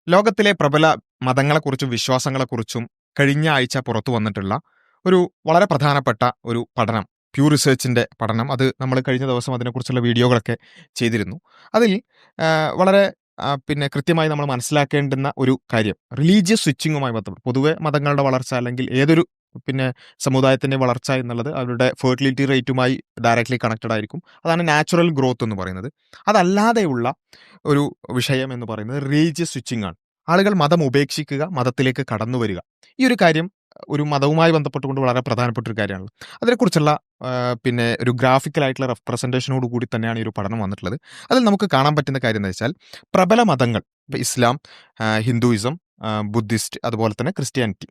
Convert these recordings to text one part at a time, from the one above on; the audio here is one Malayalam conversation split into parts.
ലോകത്തിലെ പ്രബല മതങ്ങളെക്കുറിച്ചും വിശ്വാസങ്ങളെക്കുറിച്ചും കഴിഞ്ഞ ആഴ്ച പുറത്തു വന്നിട്ടുള്ള ഒരു വളരെ പ്രധാനപ്പെട്ട ഒരു പഠനം, പ്യൂ റിസർച്ചിന്റെ പഠനം. അത് നമ്മൾ കഴിഞ്ഞ ദിവസം അതിനെക്കുറിച്ചുള്ള വീഡിയോകളൊക്കെ ചെയ്തിരുന്നു. അതിൽ വളരെ പിന്നെ കൃത്യമായി നമ്മൾ മനസ്സിലാക്കേണ്ടുന്ന ഒരു കാര്യം, റിലീജിയസ് സ്വിച്ചിങ്ങുമായി ബന്ധപ്പെട്ട് പൊതുവെ മതങ്ങളുടെ വളർച്ച അല്ലെങ്കിൽ ഏതൊരു പിന്നെ സമുദായത്തിന്റെ വളർച്ച എന്നുള്ളത് അവരുടെ ഫെർട്ടിലിറ്റി റേറ്റുമായി ഡയറക്ട്ലി കണക്റ്റഡ് ആയിരിക്കും. അതാണ് നാച്ചുറൽ ഗ്രോത്ത് എന്ന് പറയുന്നത്. അതല്ലാതെയുള്ള ഒരു വിഷയം എന്ന് പറയുന്നത് റിലീജിയസ് സ്വിച്ചിങ് ആണ്. ആളുകൾ മതം ഉപേക്ഷിക്കുക, മതത്തിലേക്ക് കടന്നു വരിക. ഈ ഒരു കാര്യം ഒരു മതവുമായി ബന്ധപ്പെട്ടുകൊണ്ട് വളരെ പ്രധാനപ്പെട്ട ഒരു കാര്യമാണല്ലോ. അതിനെക്കുറിച്ചുള്ള പിന്നെ ഒരു ഗ്രാഫിക്കലായിട്ടുള്ള റെപ്രസെൻറ്റേഷനോട് കൂടി തന്നെയാണ് ഈ ഒരു പഠനം വന്നിട്ടുള്ളത്. അതിൽ നമുക്ക് കാണാൻ പറ്റുന്ന കാര്യം എന്ന് വെച്ചാൽ, പ്രബല മതങ്ങൾ ഇപ്പോൾ ഇസ്ലാം, ഹിന്ദുയിസം, ബുദ്ധിസ്റ്റ്, അതുപോലെ തന്നെ ക്രിസ്ത്യാനിറ്റി,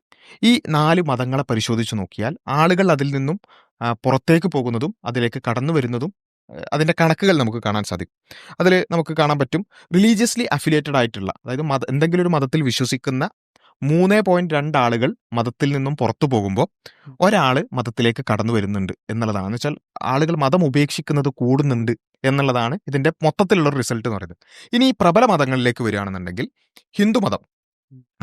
ഈ 4 മതങ്ങളെ പരിശോധിച്ച് നോക്കിയാൽ ആളുകൾ അതിൽ നിന്നും പുറത്തേക്ക് പോകുന്നതും അതിലേക്ക് കടന്നു വരുന്നതും അതിൻ്റെ കണക്കുകൾ നമുക്ക് കാണാൻ സാധിക്കും. അതിൽ നമുക്ക് കാണാൻ പറ്റും, റിലീജിയസ്ലി അഫിലിയേറ്റഡ് ആയിട്ടുള്ള, അതായത് എന്തെങ്കിലും ഒരു മതത്തിൽ വിശ്വസിക്കുന്ന 3.2 ആളുകൾ മതത്തിൽ നിന്നും പുറത്തു പോകുമ്പോൾ ഒരാൾ മതത്തിലേക്ക് കടന്നു വരുന്നുണ്ട് എന്നുള്ളതാണ്. എന്ന് വെച്ചാൽ ആളുകൾ മതം ഉപേക്ഷിക്കുന്നത് കൂടുന്നുണ്ട് എന്നുള്ളതാണ് ഇതിൻ്റെ മൊത്തത്തിലുള്ള ഒരു റിസൾട്ട് എന്ന് പറയുന്നത്. ഇനി ഈ പ്രബല മതങ്ങളിലേക്ക് വരികയാണെന്നുണ്ടെങ്കിൽ, ഹിന്ദുമതം,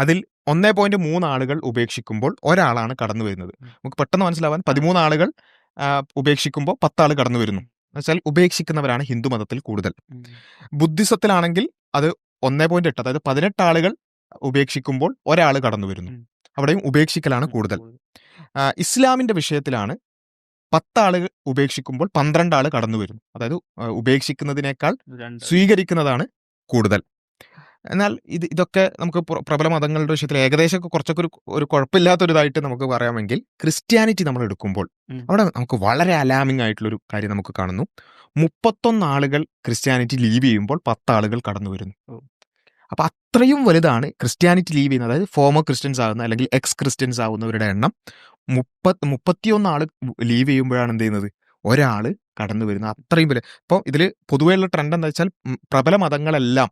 അതിൽ 1.3 ആളുകൾ ഉപേക്ഷിക്കുമ്പോൾ ഒരാളാണ് കടന്നു വരുന്നത്. നമുക്ക് പെട്ടെന്ന് മനസ്സിലാവാൻ, 13 ആളുകൾ ഉപേക്ഷിക്കുമ്പോൾ 10 ആൾ കടന്നു വരുന്നു. എന്നുവെച്ചാൽ ഉപേക്ഷിക്കുന്നവരാണ് ഹിന്ദുമതത്തിൽ കൂടുതൽ. ബുദ്ധിസത്തിലാണെങ്കിൽ അത് 1.8, അതായത് 18 ആളുകൾ ഉപേക്ഷിക്കുമ്പോൾ ഒരാൾ കടന്നു വരുന്നു. അവിടെയും ഉപേക്ഷിക്കലാണ് കൂടുതൽ. ഇസ്ലാമിന്റെ വിഷയത്തിലാണ് 10 ആളുകൾ ഉപേക്ഷിക്കുമ്പോൾ 12 ആൾ കടന്നു വരുന്നു. അതായത് ഉപേക്ഷിക്കുന്നതിനേക്കാൾ സ്വീകരിക്കുന്നതാണ് കൂടുതൽ. എന്നാൽ ഇതൊക്കെ നമുക്ക് പ്രബല മതങ്ങളുടെ വിഷയത്തിൽ ഏകദേശം കുറച്ചൊക്കെ ഒരു കുഴപ്പമില്ലാത്തൊരിതായിട്ട് നമുക്ക് പറയാമെങ്കിൽ, ക്രിസ്ത്യാനിറ്റി നമ്മൾ എടുക്കുമ്പോൾ അവിടെ നമുക്ക് വളരെ അലാമിംഗ് ആയിട്ടുള്ളൊരു കാര്യം നമുക്ക് കാണുന്നു. 31 ആളുകൾ ക്രിസ്ത്യാനിറ്റി ലീവ് ചെയ്യുമ്പോൾ 10 ആളുകൾ കടന്നു വരുന്നു. അപ്പൊ അത്രയും വലുതാണ് ക്രിസ്ത്യാനിറ്റി ലീവ് ചെയ്യുന്നത്. അതായത് ഫോമർ ക്രിസ്ത്യൻസ് ആകുന്ന അല്ലെങ്കിൽ എക്സ് ക്രിസ്ത്യൻസ് ആവുന്നവരുടെ എണ്ണം 31 ആൾ ലീവ് ചെയ്യുമ്പോഴാണ് എന്ത് ചെയ്യുന്നത്, ഒരാൾ കടന്നു വരുന്നത്. അത്രയും വലുത്. ഇപ്പോൾ ഇതിൽ പൊതുവെയുള്ള ട്രെൻഡ് എന്താ വെച്ചാൽ, പ്രബല മതങ്ങളെല്ലാം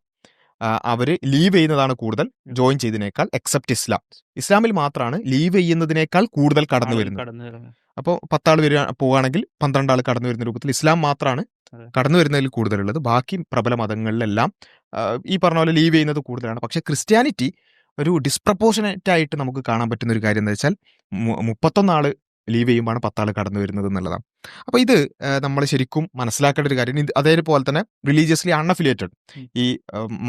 അവർ ലീവ് ചെയ്യുന്നതാണ് കൂടുതൽ ജോയിൻ ചെയ്തതിനേക്കാൾ, എക്സെപ്റ്റ് ഇസ്ലാമിൽ മാത്രമാണ് ലീവ് ചെയ്യുന്നതിനേക്കാൾ കൂടുതൽ കടന്നു വരുന്നത്. അപ്പോൾ 10 ആൾ പോവുകയാണെങ്കിൽ 12 ആൾ കടന്നു വരുന്ന രൂപത്തിൽ ഇസ്ലാം മാത്രമാണ് കടന്നു വരുന്നതിൽ കൂടുതലുള്ളത്. ബാക്കി പ്രബല മതങ്ങളിലെല്ലാം ഈ പറഞ്ഞ പോലെ ലീവ് ചെയ്യുന്നത് കൂടുതലാണ്. പക്ഷെ ക്രിസ്ത്യാനിറ്റി ഒരു ഡിസ്പ്രപ്പോർഷനേറ്റ് ആയിട്ട് നമുക്ക് കാണാൻ പറ്റുന്ന ഒരു കാര്യം എന്താ വെച്ചാൽ, 31 ആൾ ലീവ് ചെയ്യുമ്പോഴാണ് 10 ആൾ കടന്നു വരുന്നത് എന്നുള്ളതാണ്. അപ്പോൾ ഇത് നമ്മൾ ശരിക്കും മനസ്സിലാക്കേണ്ട ഒരു കാര്യം. അതേപോലെ തന്നെ റിലീജിയസ്ലി അൺഅഫിലിയേറ്റഡ്, ഈ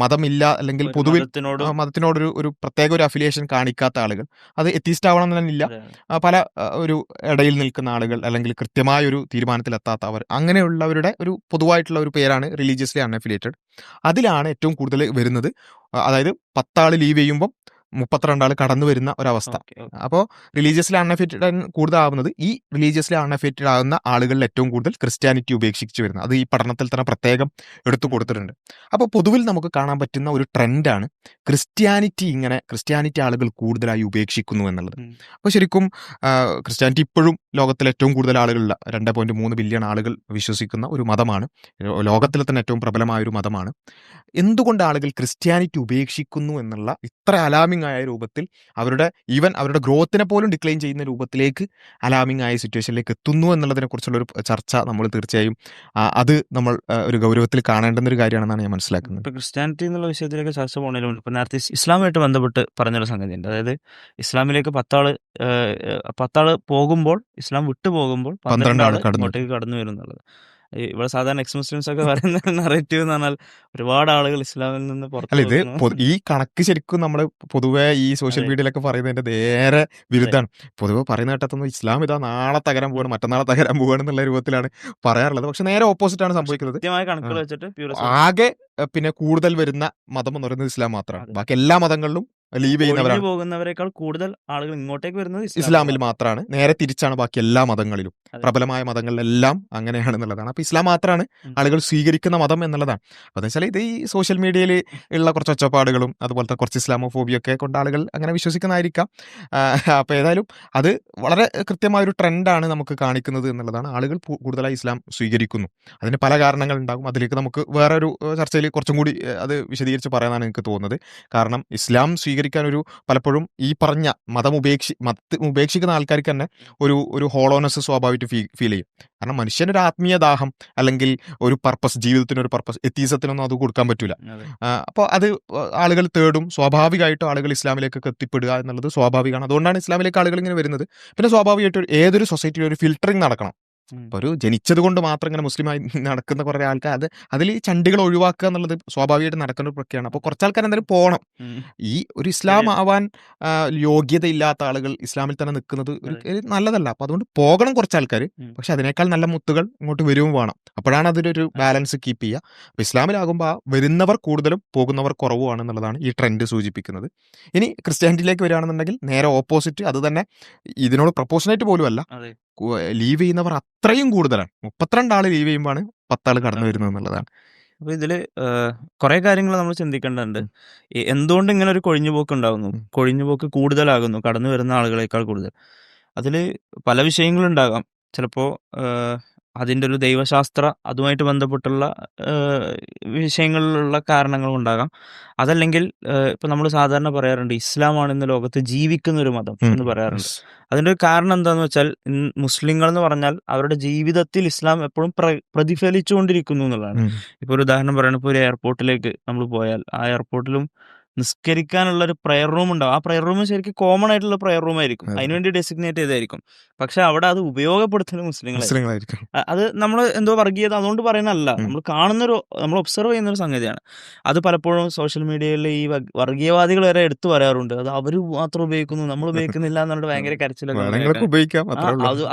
മതമില്ല അല്ലെങ്കിൽ പൊതുവിൽ മതത്തിനോടൊരു ഒരു പ്രത്യേക ഒരു അഫിലിയേഷൻ കാണിക്കാത്ത ആളുകൾ, അത് എത്തീസ്റ്റ് ആവണം എന്നില്ല, പല ഒരു ഇടയിൽ നിൽക്കുന്ന ആളുകൾ അല്ലെങ്കിൽ കൃത്യമായ ഒരു തീരുമാനത്തിലെത്താത്തവർ, അങ്ങനെയുള്ളവരുടെ ഒരു പൊതുവായിട്ടുള്ള ഒരു പേരാണ് റിലീജിയസ്ലി അൺഅഫിലിയേറ്റഡ്. അതിലാണ് ഏറ്റവും കൂടുതൽ വരുന്നത്. അതായത് 10 ആൾ ലീവ് ചെയ്യുമ്പോൾ 32 ആൾ കടന്നു വരുന്ന ഒരവസ്ഥ. അപ്പോൾ റിലീജിയസ്ലി അൺഅഫിലിയേറ്റഡ് കൂടുതലാവുന്നത്, ഈ റിലീജിയസ്ലി അൺഅഫിലിയേറ്റഡ് ആകുന്ന ആളുകളിൽ ഏറ്റവും കൂടുതൽ ക്രിസ്ത്യാനിറ്റി ഉപേക്ഷിച്ച് വരുന്നത്. അത് ഈ പഠനത്തിൽ തന്നെ പ്രത്യേകം എടുത്തു കൊടുത്തിട്ടുണ്ട്. അപ്പോൾ പൊതുവിൽ നമുക്ക് കാണാൻ പറ്റുന്ന ഒരു ട്രെൻഡാണ് ക്രിസ്ത്യാനിറ്റി ആളുകൾ കൂടുതലായി ഉപേക്ഷിക്കുന്നു എന്നുള്ളത്. അപ്പോൾ ശരിക്കും ക്രിസ്ത്യാനിറ്റി ഇപ്പോഴും ലോകത്തിലെ ഏറ്റവും കൂടുതൽ ആളുകളുള്ള 2.3 ബില്യൺ ആളുകൾ വിശ്വസിക്കുന്ന ഒരു മതമാണ്. ലോകത്തിലെ തന്നെ ഏറ്റവും പ്രബലമായ ഒരു മതമാണ്. എന്തുകൊണ്ട് ആളുകൾ ക്രിസ്ത്യാനിറ്റി ഉപേക്ഷിക്കുന്നു എന്നുള്ള ഇത്ര അലാമിംഗ് ആയ രൂപത്തിൽ, അവരുടെ ഗ്രോത്തിനെ പോലും ഡിക്ലൈൻ ചെയ്യുന്ന രൂപത്തിലേക്ക് അലാമിംഗ് ആയ സിറ്റുവേഷനിലേക്ക് എത്തുന്നു എന്നുള്ളതിനെ കുറിച്ചുള്ള ഒരു ചർച്ച നമ്മൾ തീർച്ചയായും അത് നമ്മൾ ഒരു ഗൗരവത്തിൽ കാണേണ്ടുന്ന ഒരു കാര്യമാണെന്നാണ് ഞാൻ മനസ്സിലാക്കുന്നത്. ഇപ്പോൾ ക്രിസ്ത്യാനിറ്റി എന്നുള്ള വിഷയത്തിലേക്ക് ചർച്ച പോകുന്നതിന് മുൻപ് നേരത്തെ ഇസ്ലാമായിട്ട് ബന്ധപ്പെട്ട് പറഞ്ഞൊരു സംഗതിയുണ്ട്. അതായത് ഇസ്ലാമിലേക്ക് 10 ആള് പോകുമ്പോൾ, ഇസ്ലാം വിട്ടു പോകുമ്പോൾ 12 ആൾ ഇങ്ങോട്ടേക്ക് കടന്നു വരും എന്നുള്ളത്. ഇവിടെ സാധാരണ എക്സ് മുസ്ലിംസ് ഒക്കെ പറയുന്ന നറേറ്റീവ് എന്ന് പറഞ്ഞാൽ ഒരുപാട് ആളുകൾ ഇസ്ലാമിൽ നിന്ന് അല്ല, ഇത് ഈ കണക്ക് ശരിക്കും നമ്മൾ പൊതുവെ ഈ സോഷ്യൽ മീഡിയയിലൊക്കെ പറയുന്നതിന്റെ നേരെ വിരുദ്ധമാണ്. പൊതുവെ പറയുന്ന കേട്ടതൊന്നും ഇസ്ലാം ഇതാ നാളെ തകരാൻ പോവാണ്, മറ്റന്നാളെ തകരാൻ പോവാണ് എന്നുള്ള രൂപത്തിലാണ് പറയാറുള്ളത്. പക്ഷെ നേരെ ഓപ്പോസിറ്റ് ആണ് സംഭവിക്കുന്നത്. കണക്കുകൾ വെച്ചിട്ട് ആകെ പിന്നെ കൂടുതൽ വരുന്ന മതം എന്ന് പറയുന്നത് ഇസ്ലാം മാത്രമാണ്. ബാക്കി എല്ലാ മതങ്ങളിലും ലീവ് ചെയ്യുന്നവരാണ്. പോകുന്നവരെക്കാൾ കൂടുതൽ ആളുകൾ ഇങ്ങോട്ടേക്ക് വരുന്നത് ഇസ്ലാമിൽ മാത്രമാണ്. നേരെ തിരിച്ചാണ് ബാക്കി എല്ലാ മതങ്ങളിലും. പ്രബലമായ മതങ്ങളിലെല്ലാം അങ്ങനെയാണെന്നുള്ളതാണ്. അപ്പൊ ഇസ്ലാം മാത്രമാണ് ആളുകൾ സ്വീകരിക്കുന്ന മതം എന്നുള്ളതാണ്. അപ്പൊ എന്ന് വെച്ചാൽ ഇത് ഈ സോഷ്യൽ മീഡിയയിൽ ഉള്ള കുറച്ച് ഒച്ചപ്പാടുകളും അതുപോലത്തെ കുറച്ച് ഇസ്ലാമോഫോബിയൊക്കെ കൊണ്ട് ആളുകൾ അങ്ങനെ വിശ്വസിക്കുന്നതായിരിക്കാം. അപ്പൊ ഏതായാലും അത് വളരെ കൃത്യമായ ഒരു ട്രെൻഡാണ് നമുക്ക് കാണിക്കുന്നത് എന്നുള്ളതാണ്. ആളുകൾ കൂടുതലായി ഇസ്ലാം സ്വീകരിക്കുന്നു. അതിന് പല കാരണങ്ങൾ ഉണ്ടാകും. അതിലേക്ക് നമുക്ക് വേറൊരു ചർച്ചയിൽ കുറച്ചും കൂടി അത് വിശദീകരിച്ച് പറയാനാണ് എനിക്ക് തോന്നുന്നത്. കാരണം ഇസ്ലാം സ്വീകരിക്കാൻ പലപ്പോഴും ഈ പറഞ്ഞ മതം ഉപേക്ഷിക്കുന്ന ആൾക്കാർക്ക് തന്നെ ഒരു ഹോളോനെസ് സ്വാഭാവികമായിട്ട് ആയിട്ട് ഫീൽ ചെയ്യും. കാരണം മനുഷ്യനൊരു ആത്മീയ ദാഹം അല്ലെങ്കിൽ ഒരു പർപ്പസ്, ജീവിതത്തിനൊരു പർപ്പസ്, എത്തീസത്തിനൊന്നും അത് കൊടുക്കാൻ പറ്റൂല. അതെ. അപ്പോൾ അത് ആളുകൾ തേടും. സ്വാഭാവികമായിട്ടും ആളുകൾ ഇസ്ലാമിലേക്കൊക്കെ എത്തിപ്പെടുക എന്നുള്ളത് സ്വാഭാവികമാണ്. അതുകൊണ്ടാണ് ഇസ്ലാമിലേക്ക് ആളുകൾ ഇങ്ങനെ വരുന്നത്. പിന്നെ സ്വാഭാവികമായിട്ടും ഏതൊരു സൊസൈറ്റിയിലും ഒരു ഫിൽട്ടറിങ് നടക്കണം. ഉം. ഇപ്പോൾ ഒരു ജനിച്ചത് കൊണ്ട് മാത്രം ഇങ്ങനെ മുസ്ലിമായി നടക്കുന്ന കുറേ ആൾക്കാർ, അതിൽ ഈ ചണ്ടികൾ ഒഴിവാക്കുക എന്നുള്ളത് സ്വാഭാവികമായിട്ട് നടക്കുന്ന ഒരു പ്രക്രിയയാണ്. അപ്പോൾ കുറച്ച് ആൾക്കാർ എന്തായാലും പോകണം. ഉം. ഈ ഒരു ഇസ്ലാം ശരിയാണ്. ആവാൻ യോഗ്യതയില്ലാത്ത ആളുകൾ ഇസ്ലാമിൽ തന്നെ നിൽക്കുന്നത് ഒരു അതെ. നല്ലതല്ല. അപ്പോൾ അതുകൊണ്ട് പോകണം കുറച്ച് ആൾക്കാർ. ഉം. പക്ഷെ അതിനേക്കാൾ നല്ല മുത്തുകൾ ഇങ്ങോട്ട് വരുവും വേണം. അപ്പോഴാണ് അതിലൊരു അതെ. ബാലൻസ് കീപ്പ് ചെയ്യുക. അപ്പോൾ ഇസ്ലാമിലാകുമ്പോൾ വരുന്നവർ കൂടുതലും പോകുന്നവർ കുറവുമാണ് എന്നുള്ളതാണ് ഈ ട്രെൻഡ് സൂചിപ്പിക്കുന്നത്. ഇനി ക്രിസ്ത്യാനിറ്റിയിലേക്ക് വരികയാണെന്നുണ്ടെങ്കിൽ നേരെ ഓപ്പോസിറ്റ്, അത് തന്നെ ഇതിനോട് പ്രപ്പോർഷനേറ്റ് പോലും അല്ല. അതെ. ലീവ് ചെയ്യുന്നവർ അത്രയും കൂടുതലാണ്. 32 ആൾ ലീവ് ചെയ്യുമ്പോഴാണ് 10 ആൾ കടന്നു വരുന്നത് എന്നുള്ളതാണ്. അപ്പൊ ഇതില് കുറെ കാര്യങ്ങൾ നമ്മൾ ചിന്തിക്കേണ്ടതുണ്ട്. ഉം. എന്തുകൊണ്ട് ഇങ്ങനെ ഒരു കൊഴിഞ്ഞുപോക്ക് ഉണ്ടാകുന്നു? ഉം. കൊഴിഞ്ഞുപോക്ക് കൂടുതലാകുന്നു കടന്നു വരുന്ന ആളുകളെക്കാൾ കൂടുതൽ. അതില് പല വിഷയങ്ങളുണ്ടാകാം. ചിലപ്പോ അതിൻ്റെ ഒരു ദൈവശാസ്ത്ര അതുമായിട്ട് ബന്ധപ്പെട്ടുള്ള വിഷയങ്ങളിലുള്ള കാരണങ്ങളുണ്ടാകാം. അതല്ലെങ്കിൽ ഇപ്പം നമ്മൾ സാധാരണ പറയാറുണ്ട് ഇസ്ലാമാണ് ഇന്ന് ലോകത്ത് ജീവിക്കുന്ന ഒരു മതം എന്ന് പറയാറുണ്ട്. അതിൻ്റെ ഒരു കാരണം എന്താണെന്ന് വെച്ചാൽ മുസ്ലിങ്ങൾ എന്ന് പറഞ്ഞാൽ അവരുടെ ജീവിതത്തിൽ ഇസ്ലാം എപ്പോഴും പ്രതിഫലിച്ചുകൊണ്ടിരിക്കുന്നു എന്നുള്ളതാണ്. ഇപ്പോൾ ഒരു ഉദാഹരണം പറയുകയാണെങ്കിൽ ഇപ്പോൾ ഒരു എയർപോർട്ടിലേക്ക് നമ്മൾ പോയാൽ ആ എയർപോർട്ടിലും നിസ്കരിക്കാനുള്ള ഒരു പ്രയർ റൂം ഉണ്ടാവും. ആ പ്രയർ റൂം ശരിക്കും കോമൺ ആയിട്ടുള്ള പ്രയർ റൂം ആയിരിക്കും. അതിനുവേണ്ടി ഡെസിഗ്നേറ്റ് ചെയ്തായിരിക്കും. പക്ഷെ അവിടെ അത് ഉപയോഗപ്പെടുത്തുന്നത് മുസ്ലിങ്ങളായിരിക്കും. അത് നമ്മൾ എന്തോ വർഗീയത അതുകൊണ്ട് പറയുന്നതല്ല, നമ്മൾ നമ്മൾ ഒബ്സർവ് ചെയ്യുന്ന ഒരു സംഗതിയാണ്. അത് പലപ്പോഴും സോഷ്യൽ മീഡിയയിൽ ഈ വർഗീയവാദികൾ വരെ എടുത്തു പറയാറുണ്ട്. അത് അവർ മാത്രം ഉപയോഗിക്കുന്നു, നമ്മൾ ഉപയോഗിക്കുന്നില്ല എന്നുള്ളത് ഭയങ്കര കരച്ചിലൊക്കെ. അത്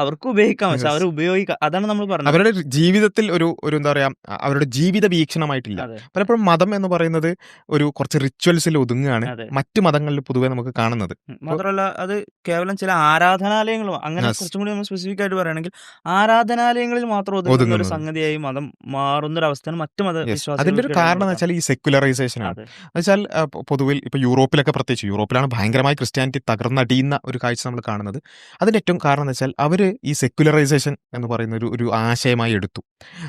അവർക്ക് ഉപയോഗിക്കാം, പക്ഷെ അവർ ഉപയോഗിക്കാം. അതാണ് നമ്മൾ പറഞ്ഞത്. അവരുടെ ജീവിതത്തിൽ ഒരു എന്താ പറയാ, അവരുടെ ജീവിത വീക്ഷണമായിട്ടില്ല. പലപ്പോഴും മതം എന്ന് പറയുന്നത് ഒരു കുറച്ച് റിച്വൽസിൽ ഒതുങ്ങുകയാണ് മറ്റു മതങ്ങളിൽ പൊതുവെ നമുക്ക് കാണുന്നത്. മാത്രമല്ല അത് കേവലം ചില ആരാധനാലയങ്ങളും, അങ്ങനെ കുറച്ചും കൂടി നമ്മൾ സ്പെസിഫിക് ആയിട്ട് പറയുകയാണെങ്കിൽ ആരാധനാലയങ്ങളിൽ മാത്രം ഒതുങ്ങുന്ന ഒരു സംഗതിയായി മതം മാറുന്ന ഒരു അവസ്ഥയാണ് മറ്റു മതവിശ്വാസികൾ. അതിന്റെ ഒരു കാരണം എന്ന് വെച്ചാൽ ഈ സെക്യുലറൈസേഷൻ ആണ്. എന്നുവെച്ചാൽ പൊതുവിൽ ഇപ്പൊ യൂറോപ്പിലൊക്കെ, പ്രത്യേകിച്ച് യൂറോപ്പിലാണ് ഭയങ്കരമായി ക്രിസ്ത്യാനിറ്റി തകർന്നടിയുന്ന ഒരു കാഴ്ച നമ്മൾ കാണുന്നത്. അതിന്റെ ഏറ്റവും കാരണം എന്ന് വെച്ചാൽ അവര് ഈ സെക്യുലറൈസേഷൻ എന്ന് പറയുന്ന ഒരു ആശയമായി എടുത്തു.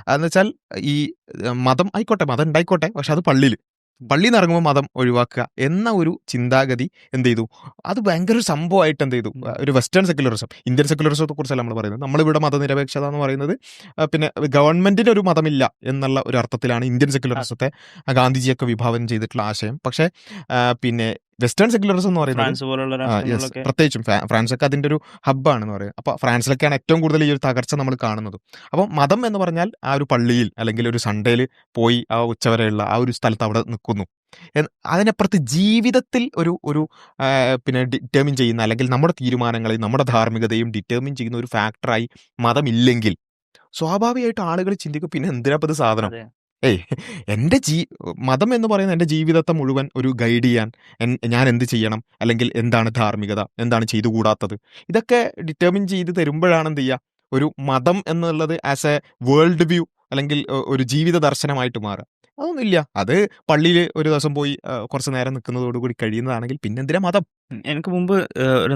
അതെന്ന് വെച്ചാൽ ഈ മതം ആയിക്കോട്ടെ, മതം ഉണ്ടായിക്കോട്ടെ, പക്ഷെ അത് പള്ളിയിൽ നിന്ന് ഇറങ്ങുമ്പോൾ മതം ഒഴിവാക്കുക എന്ന ഒരു ചിന്താഗതി എന്ത് ചെയ്തു, അത് ഭയങ്കര ഒരു സംഭവമായിട്ട് എന്ത് ചെയ്തു, ഒരു വെസ്റ്റേൺ സെക്യുലറിസം, ഇന്ത്യൻ സെക്യുലറിസത്തെ കുറിച്ചല്ല നമ്മൾ പറയുന്നത്. നമ്മളിവിടെ മതനിരപേക്ഷത എന്ന് പറയുന്നത് പിന്നെ ഗവൺമെന്റിന് ഒരു മതമില്ല എന്നുള്ള ഒരു അർത്ഥത്തിലാണ് ഇന്ത്യൻ സെക്യുലറിസത്തെ ഗാന്ധിജിയൊക്കെ വിഭാവനം ചെയ്തിട്ടുള്ള ആശയം. പക്ഷേ പിന്നെ വെസ്റ്റേൺ സെക്യുലറിസം എന്ന് പറയുന്നത് പ്രത്യേകിച്ചും ഫ്രാൻസൊക്കെ അതിൻ്റെ ഒരു ഹബ്ബാണെന്ന് പറയുന്നത്. അപ്പോൾ ഫ്രാൻസിലൊക്കെയാണ് ഏറ്റവും കൂടുതൽ ഈ ഒരു തകർച്ച നമ്മൾ കാണുന്നത്. അപ്പോൾ മതം എന്ന് പറഞ്ഞാൽ ആ ഒരു പള്ളിയിൽ അല്ലെങ്കിൽ ഒരു സൺഡേയിൽ പോയി ആ ഉച്ചവരെയുള്ള ആ ഒരു സ്ഥലത്ത് അവിടെ നിൽക്കുന്നു. അതിനപ്പുറത്ത് ജീവിതത്തിൽ ഒരു പിന്നെ ഡിറ്റർമിൻ ചെയ്യുന്ന, അല്ലെങ്കിൽ നമ്മുടെ തീരുമാനങ്ങളെയും നമ്മുടെ ധാർമ്മികതയും ഡിറ്റർമിൻ ചെയ്യുന്ന ഒരു ഫാക്ടറായി മതമില്ലെങ്കിൽ സ്വാഭാവികമായിട്ട് ആളുകൾ ചിന്തിക്കും, പിന്നെ എന്തിനാപ്പത് സാധനം. എൻ്റെ മതം എന്ന് പറയുന്നത് എൻ്റെ ജീവിതത്തെ മുഴുവൻ ഒരു ഗൈഡ് ചെയ്യാൻ, ഞാൻ എന്ത് ചെയ്യണം, അല്ലെങ്കിൽ എന്താണ് ധാർമ്മികത, എന്താണ് ചെയ്തുകൂടാത്തത്, ഇതൊക്കെ ഡിറ്റർമിൻ ചെയ്ത് തരുമ്പോഴാണ് എന്ത് ചെയ്യുക, ഒരു മതം എന്നുള്ളത് ആസ് എ വേൾഡ് വ്യൂ അല്ലെങ്കിൽ ഒരു ജീവിത ദർശനമായിട്ട് മാറുക. അതൊന്നുമില്ല. അത് പള്ളിയിൽ ഒരു ദിവസം പോയി കുറച്ച് നേരം നിൽക്കുന്നതോടുകൂടി കഴിയുന്നതാണെങ്കിൽ പിന്നെ എന്തിനാ മതം? എനിക്ക് മുമ്പ്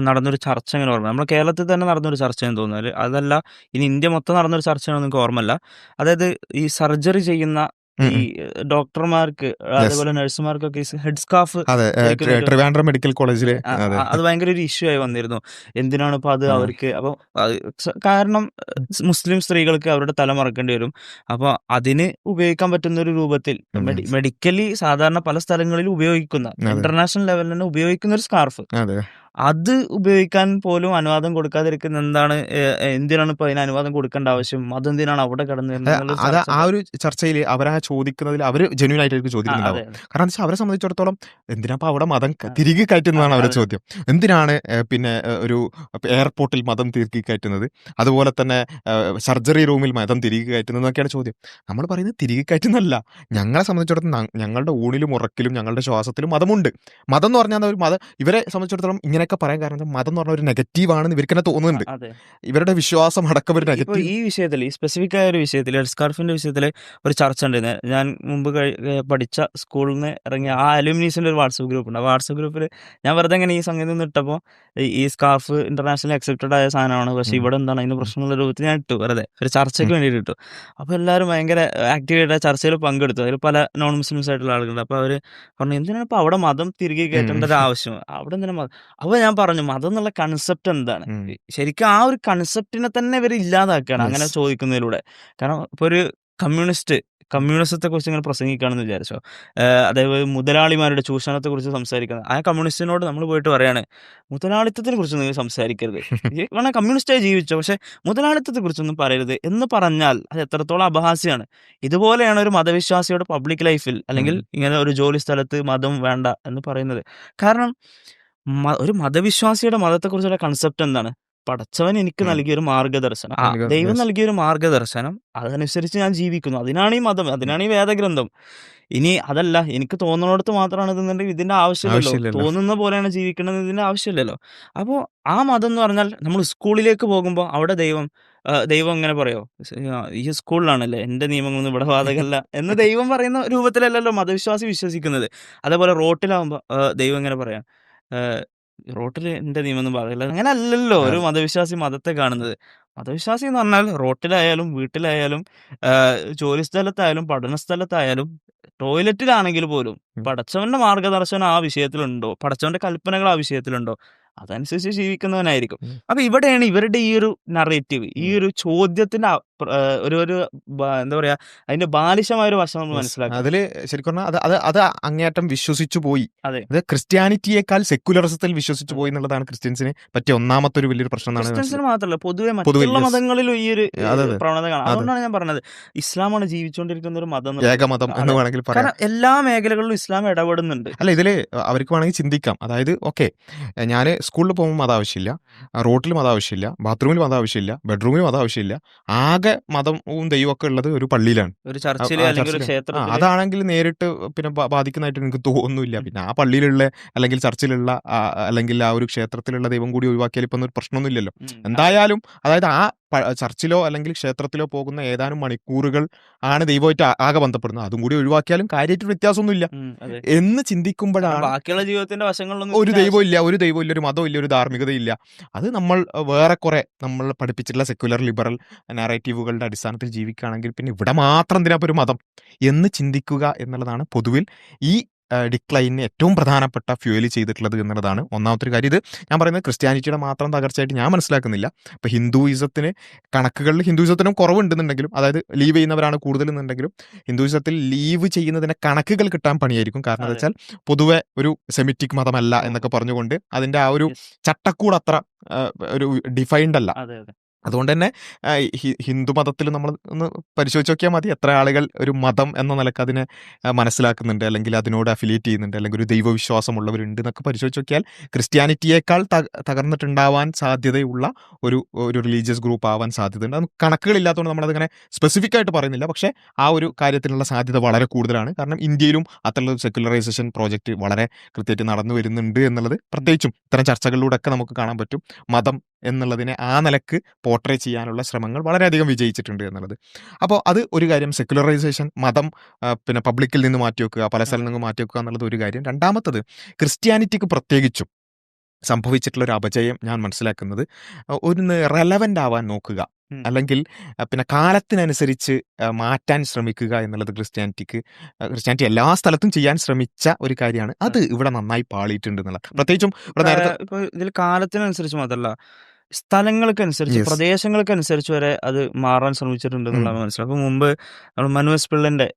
നടന്നൊരു ചർച്ച ഇങ്ങനെ ഓർമ്മ, നമ്മുടെ കേരളത്തിൽ തന്നെ നടന്നൊരു ചർച്ചയെന്ന് തോന്നുന്നത്. അതല്ല ഇനി ഇന്ത്യ മൊത്തം നടന്നൊരു ചർച്ചയാണെന്ന് എനിക്ക് ഓർമ്മല്ല. അതായത് ഈ സർജറി ചെയ്യുന്ന ഈ ഡോക്ടർമാർക്ക് അതേപോലെ നഴ്സുമാർക്കൊക്കെ ഹെഡ് സ്കാർഫ് ട്രിവാൻഡ്രം മെഡിക്കൽ കോളേജിൽ അത് ഭയങ്കര ഒരു ഇഷ്യൂ ആയി വന്നിരുന്നു. എന്തിനാണ് ഇപ്പൊ അത് അവർക്ക്? അപ്പൊ കാരണം മുസ്ലിം സ്ത്രീകൾക്ക് അവരുടെ തല മറക്കേണ്ടി വരും. അപ്പൊ അതിന് ഉപയോഗിക്കാൻ പറ്റുന്ന ഒരു രൂപത്തിൽ മെഡിക്കലി സാധാരണ പല സ്ഥലങ്ങളിലും ഉപയോഗിക്കുന്ന, ഇന്റർനാഷണൽ ലെവലിൽ തന്നെ ഉപയോഗിക്കുന്ന ഒരു സ്കാർഫ്, അത് ഉപയോഗിക്കാൻ പോലും അനുവാദം കൊടുക്കാതിരിക്കുന്ന എന്താണ്? എന്തിനാണ് ഇപ്പൊ അതിന് അനുവാദം കൊടുക്കേണ്ട ആവശ്യം? അതെന്തിനാണ് അവിടെ കടന്നു വരുന്നത്? ആ ഒരു ചർച്ചയിൽ അവരാ ചോദിക്കുന്നതിൽ അവർ ജെന്യൂൻ ആയിട്ട് ചോദിക്കുന്നുണ്ടാവും. കാരണം എന്താ വെച്ചാൽ അവരെ സംബന്ധിച്ചിടത്തോളം എന്തിനാ അവിടെ മതം തിരികെ കയറ്റുന്നതാണ് അവരുടെ ചോദ്യം. എന്തിനാണ് പിന്നെ ഒരു എയർപോർട്ടിൽ മതം തിരികെ കയറ്റുന്നത്, അതുപോലെ തന്നെ സർജറി റൂമിൽ മതം തിരികെ കയറ്റുന്നത് എന്നൊക്കെയാണ് ചോദ്യം. നമ്മൾ പറയുന്നത് തിരികെ കയറ്റുന്നതല്ല. ഞങ്ങളെ സംബന്ധിച്ചിടത്തോളം ഞങ്ങളുടെ ഊണിലും ഉറക്കിലും ഞങ്ങളുടെ ശ്വാസത്തിലും മതമുണ്ട്. മതം എന്ന് പറഞ്ഞാൽ ഒരു മതം, ഇവരെ സംബന്ധിച്ചിടത്തോളം ഇങ്ങനെയൊക്കെ പറയാൻ കാരണം മതം എന്ന് പറഞ്ഞ ഒരു നെഗറ്റീവ് ആണെന്ന് ഇവർക്ക് തന്നെ തോന്നുന്നുണ്ട്. ഇവരുടെ വിശ്വാസം അടക്കം ഒരു നെഗറ്റീവ്. ഈ വിഷയത്തിൽ, ഈ സ്പെസിഫിക് ആയ ഒരു വിഷയത്തിൽ, ഹെഡ് സ്കാർഫിന്റെ വിഷയത്തിൽ ഒരു ചർച്ച ഉണ്ടായിരുന്നു. ഞാൻ മുമ്പ് പഠിച്ച സ്കൂളിൽ നിന്ന് ഇറങ്ങിയ ആ അലുമിനീസിന്റെ ഒരു വാട്സപ്പ് ഗ്രൂപ്പ് ഉണ്ട്. ആ വാട്സപ്പ് ഗ്രൂപ്പിൽ ഞാൻ വെറുതെ ഇങ്ങനെ ഈ സംഗതി ഒന്ന് ഇട്ടപ്പോൾ ഈ സ്കാർഫ് ഇന്റർനാഷണൽ അക്സെപ്റ്റഡ് ആയ സാധനമാണ്, പക്ഷെ ഇവിടെ എന്താണ് അതിന് പ്രശ്നമുള്ള രൂപത്തിൽ ഞാൻ ഇട്ടു, വെറുതെ ഒരു ചർച്ചയ്ക്ക് വേണ്ടിയിട്ട് ഇട്ടു. അപ്പോൾ എല്ലാവരും ഭയങ്കര ആക്റ്റീവായിട്ട് ആ ചർച്ചയിൽ പങ്കെടുത്തു. അതിൽ പല നോൺ മുസ്ലിംസ് ആയിട്ടുള്ള ആളുകളുണ്ട്. അപ്പോൾ അവർ പറഞ്ഞു, എന്തിനാണ് ഇപ്പോൾ അവിടെ മതം തിരികെ കയറ്റേണ്ട ഒരു ആവശ്യം? അവിടെ എന്തിനാ മതം? അവർ അപ്പൊ ഞാൻ പറഞ്ഞു മതം എന്നുള്ള കൺസെപ്റ്റ് എന്താണ്. ശരിക്കും ആ ഒരു കൺസെപ്റ്റിനെ തന്നെ ഇവർ ഇല്ലാതാക്കുകയാണ് അങ്ങനെ ചോദിക്കുന്നതിലൂടെ. കാരണം ഇപ്പൊ ഒരു കമ്മ്യൂണിസത്തെ കുറിച്ച് ഇങ്ങനെ പ്രസംഗിക്കുകയാണെന്ന് വിചാരിച്ചോ. അതായത് മുതലാളിമാരുടെ ചൂഷണത്തെ കുറിച്ച് സംസാരിക്കുന്നത്. ആ കമ്മ്യൂണിസ്റ്റിനോട് നമ്മൾ പോയിട്ട് പറയാണ് മുതലാളിത്തത്തിനെ കുറിച്ച് നിങ്ങൾ സംസാരിക്കരുത്. വേണം കമ്മ്യൂണിസ്റ്റായി ജീവിച്ചോ, പക്ഷെ മുതലാളിത്തത്തെ കുറിച്ചൊന്നും പറയരുത് എന്ന് പറഞ്ഞാൽ അത് എത്രത്തോളം അപഹാസ്യമാണ്. ഇതുപോലെയാണ് ഒരു മതവിശ്വാസിയുടെ പബ്ലിക് ലൈഫിൽ അല്ലെങ്കിൽ ഇങ്ങനെ ഒരു ജോലി സ്ഥലത്ത് മതം വേണ്ട എന്ന് പറയുന്നത്. കാരണം ഒരു മതവിശ്വാസിയുടെ മതത്തെക്കുറിച്ചുള്ള കൺസെപ്റ്റ് എന്താണ്? പടച്ചവൻ എനിക്ക് നൽകിയൊരു മാർഗദർശനം, ദൈവം നൽകിയൊരു മാർഗദർശനം, അതനുസരിച്ച് ഞാൻ ജീവിക്കുന്നു. അതിനാണ് ഈ മതം, അതിനാണ് ഈ വേദഗ്രന്ഥം. ഇനി അതല്ല എനിക്ക് തോന്നുന്നിടത്ത് മാത്രമാണ് ഇതെന്നുണ്ടെങ്കിൽ ഇതിന്റെ ആവശ്യമില്ലല്ലോ. തോന്നുന്ന പോലെയാണ് ജീവിക്കുന്നത്, ഇതിന്റെ ആവശ്യമില്ലല്ലോ. അപ്പോൾ ആ മതം എന്ന് പറഞ്ഞാൽ നമ്മൾ സ്കൂളിലേക്ക് പോകുമ്പോൾ അവിടെ ദൈവം എങ്ങനെ പറയോ, ഈ സ്കൂളിലാണല്ലേ എന്റെ നിയമങ്ങളൊന്നും ഇവിടെ ബാധകമല്ല എന്ന് ദൈവം പറയുന്ന രൂപത്തിലല്ലല്ലോ മതവിശ്വാസി വിശ്വസിക്കുന്നത്. അതേപോലെ റോട്ടിലാവുമ്പോൾ ദൈവം എങ്ങനെ പറയാം, റോട്ടിൽ എന്റെ നിയമമൊന്നും ബാധകമല്ല. അങ്ങനെ അല്ലല്ലോ ഒരു മതവിശ്വാസി മതത്തെ കാണുന്നത്. മതവിശ്വാസി എന്ന് പറഞ്ഞാൽ റോട്ടിലായാലും വീട്ടിലായാലും ജോലി സ്ഥലത്തായാലും പഠന സ്ഥലത്തായാലും ടോയ്ലറ്റിലാണെങ്കിൽ പോലും പടച്ചവന്റെ മാർഗദർശനം ആ വിഷയത്തിലുണ്ടോ, പടച്ചവന്റെ കൽപ്പനകൾ ആ വിഷയത്തിലുണ്ടോ, അതനുസരിച്ച് ജീവിക്കുന്നവനായിരിക്കും. അപ്പൊ ഇവിടെയാണ് ഇവരുടെ ഈ ഒരു നറേറ്റീവ്, ഈ ഒരു ചോദ്യത്തിന്റെ ഒരു എന്താ പറയാ അതിന്റെ ബാലിശമായ ഒരു വശം നമ്മൾ മനസ്സിലാക്കുക. അതില് ശരിക്കും അത് അങ്ങേയറ്റം വിശ്വസിച്ചു പോയി. അതെ, അത് ക്രിസ്ത്യാനിറ്റിയേക്കാൾ സെക്യുലറിസത്തിൽ വിശ്വസിച്ചു പോയി എന്നുള്ളതാണ് ക്രിസ്ത്യൻസിന് പറ്റിയ ഒന്നാമത്തെ ഒരു വലിയൊരു പ്രശ്നം. ക്രിസ്ത്യൻസിന് മാത്രമല്ല പൊതുവെ മറ്റുള്ള മതങ്ങളിലും ഈ ഒരു പ്രവണത കാണാം. അതുകൊണ്ടാണ് ഞാൻ പറഞ്ഞത് ഇസ്ലാമാണ് ജീവിച്ചുകൊണ്ടിരിക്കുന്ന ഒരു മതം, ഏകമതം എന്ന് വേണമെങ്കിൽ പറയാം. കാരണം എല്ലാ മേഖലകളിലും ഇസ്ലാം ഇടപെടുന്നുണ്ട്. അല്ല, ഇതില് അവർക്ക് വേണമെങ്കിൽ ചിന്തിക്കാം. അതായത് ഓക്കെ, ഞാൻ സ്കൂളിൽ പോകുമ്പോൾ മതം ആവശ്യമില്ല, റോട്ടിൽ മതം ആവശ്യമില്ല, ബാത്റൂമിൽ മതം ആവശ്യമില്ല, ബെഡ്റൂമിൽ മതം ആവശ്യമില്ല, ആകെ മതവും ദൈവമൊക്കെ ഉള്ളത് ഒരു പള്ളിയിലാണ്, ഒരു ചർച്ചിൽ അല്ലെങ്കിൽ ഒരു ക്ഷേത്രത്തിൽ. അതാണെങ്കിൽ നേരിട്ട് പിന്നെ ബാധിക്കുന്നതായിട്ട് എനിക്ക് തോന്നുന്നില്ല. പിന്നെ ആ പള്ളിയിലുള്ള അല്ലെങ്കിൽ ചർച്ചിലുള്ള അല്ലെങ്കിൽ ആ ഒരു ക്ഷേത്രത്തിലുള്ള ദൈവം കൂടി ഒഴിവാക്കിയാൽ ഇപ്പം ഒരു പ്രശ്നമൊന്നുമില്ലല്ലോ. എന്തായാലും അതായത് ആ ചർച്ചിലോ അല്ലെങ്കിൽ ക്ഷേത്രത്തിലോ പോകുന്ന ഏതാനും മണിക്കൂറുകൾ ആണ് ദൈവമായിട്ട് ആകെ ബന്ധപ്പെടുന്നത്. അതും കൂടി ഒഴിവാക്കിയാലും കാര്യമായിട്ട് വ്യത്യാസമൊന്നുമില്ല എന്ന് ചിന്തിക്കുമ്പോഴാണ് ബാക്കിയുള്ള ജീവിതത്തിന്റെ വശങ്ങളിലൊന്നും ഒരു ദൈവം ഇല്ല, ഒരു മതവും ഇല്ല, ഒരു ധാർമ്മികതയില്ല. അത് നമ്മൾ വേറെ കുറെ നമ്മൾ പഠിപ്പിച്ചിട്ടുള്ള സെക്യുലർ ലിബറൽ നാരേറ്റീവുകളുടെ അടിസ്ഥാനത്തിൽ ജീവിക്കുകയാണെങ്കിൽ പിന്നെ ഇവിടെ മാത്രം എന്തിനാ ഒരു മതം എന്ന് ചിന്തിക്കുക എന്നുള്ളതാണ് പൊതുവിൽ ഈ ഡിക്ലൈനിന് ഏറ്റവും പ്രധാനപ്പെട്ട ഫ്യൂവൽ ചെയ്തിട്ടുള്ളത് എന്നുള്ളതാണ് ഒന്നാമത്തെ ഒരു കാര്യം. ഇത് ഞാൻ പറയുന്നത് ക്രിസ്ത്യാനിറ്റിയുടെ മാത്രം തകർച്ചയായിട്ട് ഞാൻ മനസ്സിലാക്കുന്നില്ല. ഇപ്പം ഹിന്ദുയിസത്തിനും കുറവുണ്ടെന്നുണ്ടെങ്കിലും, അതായത് ലീവ് ചെയ്യുന്നവരാണ് കൂടുതലെന്നുണ്ടെങ്കിലും ഹിന്ദുയിസത്തിൽ ലീവ് ചെയ്യുന്നതിന് കണക്കുകൾ കിട്ടാൻ പണിയായിരിക്കും. കാരണം എന്താ വെച്ചാൽ പൊതുവെ ഒരു സെമിറ്റിക് മതമല്ല എന്നൊക്കെ പറഞ്ഞുകൊണ്ട് അതിൻ്റെ ആ ഒരു ചട്ടക്കൂട് അത്ര ഒരു ഡിഫൈൻഡ് അല്ല. അതുകൊണ്ട് തന്നെ ഹിന്ദു മതത്തിൽ നമ്മൾ ഒന്ന് പരിശോധിച്ച് നോക്കിയാൽ മതി എത്ര ആളുകൾ ഒരു മതം എന്ന നിലക്ക് അതിനെ മനസ്സിലാക്കുന്നുണ്ട്, അല്ലെങ്കിൽ അതിനോട് അഫിലിയേറ്റ് ചെയ്യുന്നുണ്ട്, അല്ലെങ്കിൽ ഒരു ദൈവവിശ്വാസമുള്ളവരുണ്ട് എന്നൊക്കെ പരിശോധിച്ച് നോക്കിയാൽ ക്രിസ്ത്യാനിറ്റിയേക്കാൾ തകർന്നിട്ടുണ്ടാവാൻ സാധ്യതയുള്ള ഒരു റിലീജിയസ് ഗ്രൂപ്പ് ആവാൻ സാധ്യതയുണ്ട്. അത് കണക്കുകളില്ലാത്തതുകൊണ്ട് നമ്മളതിങ്ങനെ സ്പെസിഫിക് ആയിട്ട് പറയുന്നില്ല. പക്ഷേ ആ ഒരു കാര്യത്തിനുള്ള സാധ്യത വളരെ കൂടുതലാണ്. കാരണം ഇന്ത്യയിലും അത്തരത്തിലുള്ള സെക്യുലറൈസേഷൻ പ്രോജക്റ്റ് വളരെ കൃത്യമായിട്ട് നടന്നു വരുന്നുണ്ട് എന്നുള്ളത് പ്രത്യേകിച്ചും ഇത്തരം ചർച്ചകളിലൂടെ ഒക്കെ നമുക്ക് കാണാൻ പറ്റും. മതം എന്നുള്ളതിനെ ആ നിലക്ക് പോർട്രേ ചെയ്യാനുള്ള ശ്രമങ്ങൾ വളരെയധികം വിജയിച്ചിട്ടുണ്ട് എന്നുള്ളത്. അപ്പോൾ അത് ഒരു കാര്യം, സെക്യുലറൈസേഷൻ, മതം പിന്നെ പബ്ലിക്കിൽ നിന്ന് മാറ്റിവെക്കുക, പല സ്ഥലങ്ങളിൽ നിന്ന് മാറ്റിവെക്കുക എന്നുള്ളത് ഒരു കാര്യം. രണ്ടാമത്തത് ക്രിസ്ത്യാനിറ്റിക്ക് പ്രത്യേകിച്ചും സംഭവിച്ചിട്ടുള്ള ഒരു അപജയം ഞാൻ മനസ്സിലാക്കുന്നത് ഒന്ന് റെലവൻ്റ് ആവാൻ നോക്കുക, അല്ലെങ്കിൽ പിന്നെ കാലത്തിനനുസരിച്ച് മാറ്റാൻ ശ്രമിക്കുക എന്നുള്ളത് ക്രിസ്ത്യാനിറ്റി എല്ലാ സ്ഥലത്തും ചെയ്യാൻ ശ്രമിച്ച ഒരു കാര്യമാണ്. അത് ഇവിടെ നന്നായി പാളിയിട്ടുണ്ട് എന്നുള്ളത്. പ്രത്യേകിച്ചും ഇതിൽ കാലത്തിനനുസരിച്ച് മാത്രമല്ല, സ്ഥലങ്ങൾക്കനുസരിച്ച്, പ്രദേശങ്ങൾക്കനുസരിച്ച് വരെ അത് മാറാൻ ശ്രമിച്ചിട്ടുണ്ട് എന്നുള്ളത് മനസ്സിലാക്കും. മുമ്പ് നമ്മൾ മനുവസ് പിള്ളന്റെ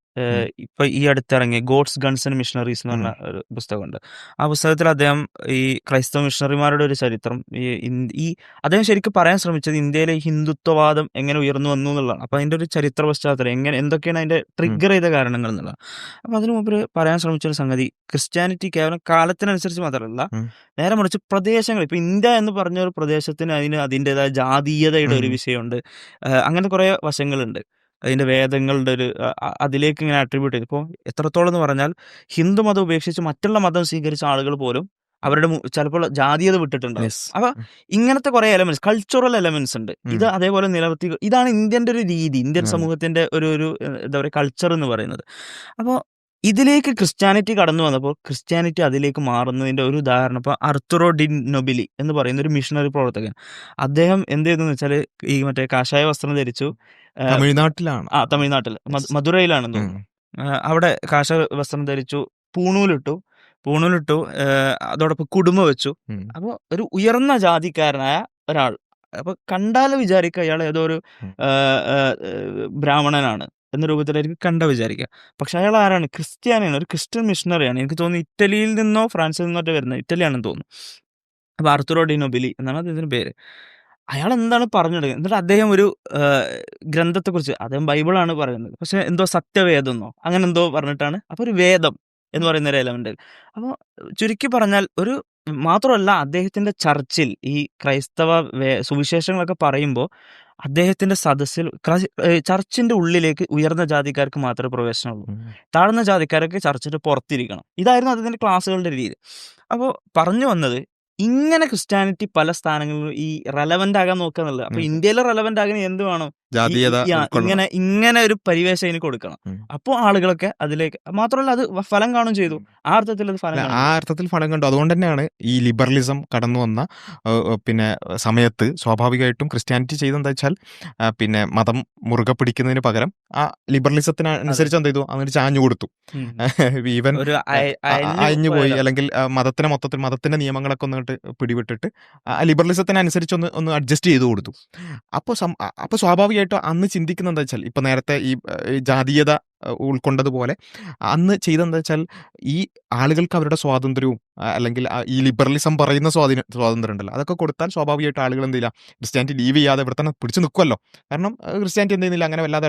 ഇപ്പൊ ഈ അടുത്തിറങ്ങിയ ഗോഡ്സ് ഗൺസ് ആൻഡ് മിഷണറീസ് എന്ന് പറഞ്ഞ ഒരു പുസ്തകമുണ്ട്. ആ പുസ്തകത്തിൽ അദ്ദേഹം ഈ ക്രൈസ്തവ മിഷണറിമാരുടെ ഒരു ചരിത്രം, ഈ അദ്ദേഹം ശരിക്കും പറയാൻ ശ്രമിച്ചത് ഇന്ത്യയിലെ ഹിന്ദുത്വവാദം എങ്ങനെ ഉയർന്നു വന്നു എന്നുള്ളതാണ്. അപ്പൊ അതിന്റെ ഒരു ചരിത്ര പശ്ചാത്തലം എന്തൊക്കെയാണ് അതിന്റെ ട്രിഗർ ചെയ്ത കാരണങ്ങൾ എന്നുള്ളത്. അപ്പൊ അതിനു മുമ്പ് പറയാൻ ശ്രമിച്ചൊരു സംഗതി, ക്രിസ്ത്യാനിറ്റി കേവലം കാലത്തിനനുസരിച്ച് മാത്രമല്ല, നേരെ മറിച്ച് പ്രദേശങ്ങൾ, ഇപ്പൊ ഇന്ത്യ എന്ന് പറഞ്ഞ ഒരു പ്രദേശത്തിന് അതിൻ്റെതായ ജാതീയതയുടെ ഒരു വിഷയമുണ്ട്. അങ്ങനെ കുറെ വശങ്ങളുണ്ട്. അതിന്റെ വേദങ്ങളുടെ ഒരു അതിലേക്ക് ഇങ്ങനെ അട്രിബ്യൂട്ട് ചെയ്ത്, ഇപ്പോൾ എത്രത്തോളം എന്ന് പറഞ്ഞാൽ ഹിന്ദു മതം ഉപേക്ഷിച്ച് മറ്റുള്ള മതം സ്വീകരിച്ച ആളുകൾ പോലും അവരുടെ ചിലപ്പോൾ ജാതീയത വിട്ടിട്ടുണ്ടാവും. അപ്പൊ ഇങ്ങനത്തെ കുറെ എലമെന്റ്സ്, കൾച്ചറൽ എലമെന്റ്സ് ഉണ്ട്. ഇത് അതേപോലെ നിലനിർത്തി, ഇതാണ് ഇന്ത്യന്റെ ഒരു രീതി, ഇന്ത്യൻ സമൂഹത്തിന്റെ ഒരു എന്താ പറയുക കൾച്ചർ എന്ന് പറയുന്നത്. അപ്പോൾ ഇതിലേക്ക് ക്രിസ്ത്യാനിറ്റി കടന്നു വന്നപ്പോൾ ക്രിസ്ത്യാനിറ്റി അതിലേക്ക് മാറുന്നതിന്റെ ഒരു ഉദാഹരണം ഇപ്പൊ അർത്തുറോ ഡി നൊബിലി എന്ന് പറയുന്ന ഒരു മിഷണറി പ്രവർത്തകൻ, അദ്ദേഹം എന്ത് ചെയ്തെന്ന് വെച്ചാൽ ഈ മറ്റേ കാഷായ വസ്ത്രം ധരിച്ചു, തമിഴ്നാട്ടിൽ മധുരയിലാണെന്ന് തോന്നുന്നു, അവിടെ കാഷായ വസ്ത്രം ധരിച്ചു, പൂണൂലിട്ടു, പൂണൂലിട്ടു, അതോടൊപ്പം കുടുംബ വെച്ചു. ഉം. അപ്പോൾ ഒരു ഉയർന്ന ജാതിക്കാരനായ ഒരാൾ, അപ്പോൾ കണ്ടാൽ വിചാരിക്കുക അയാൾ ഏതോ ഒരു ഉം. ബ്രാഹ്മണനാണ് എന്ന രൂപത്തിലായിരിക്കും വിചാരിക്കുക. പക്ഷെ അയാൾ ആരാണ്? ക്രിസ്ത്യാനിയാണ്, ഒരു ക്രിസ്ത്യൻ മിഷണറിയാണ്. എനിക്ക് തോന്നുന്നു ഇറ്റലിയിൽ നിന്നോ ഫ്രാൻസിൽ നിന്നോ വരുന്നത്, ഇറ്റലിയാണെന്ന് തോന്നുന്നു. അപ്പോൾ ആർത്തുറോ ഡി നൊബിലി എന്നാണ് അദ്ദേഹത്തിൻ്റെ പേര്. അയാൾ എന്താണ് പറഞ്ഞത്? എന്നിട്ട് അദ്ദേഹം ഒരു ഗ്രന്ഥത്തെക്കുറിച്ച്, അദ്ദേഹം ബൈബിളാണ് പറയുന്നത്, പക്ഷെ എന്തോ സത്യവേദം എന്നോ അങ്ങനെ എന്തോ പറഞ്ഞിട്ടാണ്. അപ്പോൾ ഒരു വേദം എന്ന് പറയുന്ന ഒരു എലമെന്റ്. അപ്പോൾ ചുരുക്കി പറഞ്ഞാൽ മാത്രമല്ല, അദ്ദേഹത്തിന്റെ ചർച്ചിൽ ഈ ക്രൈസ്തവ സുവിശേഷങ്ങളൊക്കെ പറയുമ്പോൾ അദ്ദേഹത്തിന്റെ സദസ്സിൽ ചർച്ചിന്റെ ഉള്ളിലേക്ക് ഉയർന്ന ജാതിക്കാർക്ക് മാത്രമേ പ്രവേശനമുള്ളൂ, താഴ്ന്ന ജാതിക്കാരൊക്കെ ചർച്ചിന്റെ പുറത്തിരിക്കണം. ഇതായിരുന്നു അദ്ദേഹത്തിന്റെ ക്ലാസ്സുകളുടെ രീതി. അപ്പോൾ പറഞ്ഞു വന്നത്, ഇങ്ങനെ ക്രിസ്ത്യാനിറ്റി പല സ്ഥലങ്ങളിലും ഈ റെലവന്റ് ആകാൻ നോക്കുക എന്നുള്ളത്. അപ്പൊ ഇന്ത്യയിലെ റെലവന്റ് ആകാൻ എന്ത് വേണം? ജാതീയത ഇങ്ങനെ ഒരു പരിവേഷം ഇതിന് കൊടുക്കണം. അപ്പോൾ ആളുകളൊക്കെ അതിലേക്ക്, മാത്രമല്ല അത് ഫലം കാണും ചെയ്തു. ആ അർത്ഥത്തിൽ അത് ഫലം കണ്ടു. അതുകൊണ്ട് തന്നെയാണ് ഈ ലിബറലിസം കടന്നു വന്ന പിന്നെ സമയത്ത് സ്വാഭാവികമായിട്ടും ക്രിസ്ത്യാനിറ്റി ചെയ്തെന്താ വെച്ചാൽ പിന്നെ മതം മുറുകെ പിടിക്കുന്നതിന് പകരം ആ ലിബറലിസത്തിന് അനുസരിച്ച് എന്ത് ചെയ്തു? അങ്ങനെ ചാഞ്ഞു കൊടുത്തു. ഈവൻ അയഞ്ഞു പോയി, അല്ലെങ്കിൽ മതത്തിന്റെ നിയമങ്ങളൊക്കെ ഒന്നിട്ട് പിടിവിട്ടിട്ട് ലിബറലിസത്തിനനുസരിച്ച് ഒന്ന് അഡ്ജസ്റ്റ് ചെയ്തു കൊടുത്തു. അപ്പോൾ സ്വാഭാവികമായിട്ടും അന്ന് ചിന്തിക്കുന്നത് എന്താ വെച്ചാൽ, ഇപ്പൊ നേരത്തെ ഈ ജാതീയത ഉൾക്കൊണ്ടതുപോലെ അന്ന് ചെയ്തെന്താ വെച്ചാൽ, ഈ ആളുകൾക്ക് അവരുടെ സ്വാതന്ത്ര്യവും അല്ലെങ്കിൽ ഈ ലിബറലിസം പറയുന്ന സ്വാതന്ത്ര്യം ഉണ്ടല്ലോ, അതൊക്കെ കൊടുത്താൽ സ്വാഭാവികമായിട്ട് ആളുകൾ എന്ത് ചെയ്യില്ല, ക്രിസ്ത്യാനിറ്റി ലീവ് ചെയ്യാതെ ഇവിടെ തന്നെ പിടിച്ചു നിൽക്കുമല്ലോ. കാരണം ക്രിസ്ത്യാനിറ്റി എന്ത് ചെയ്യുന്നില്ല, അങ്ങനെ വല്ലാതെ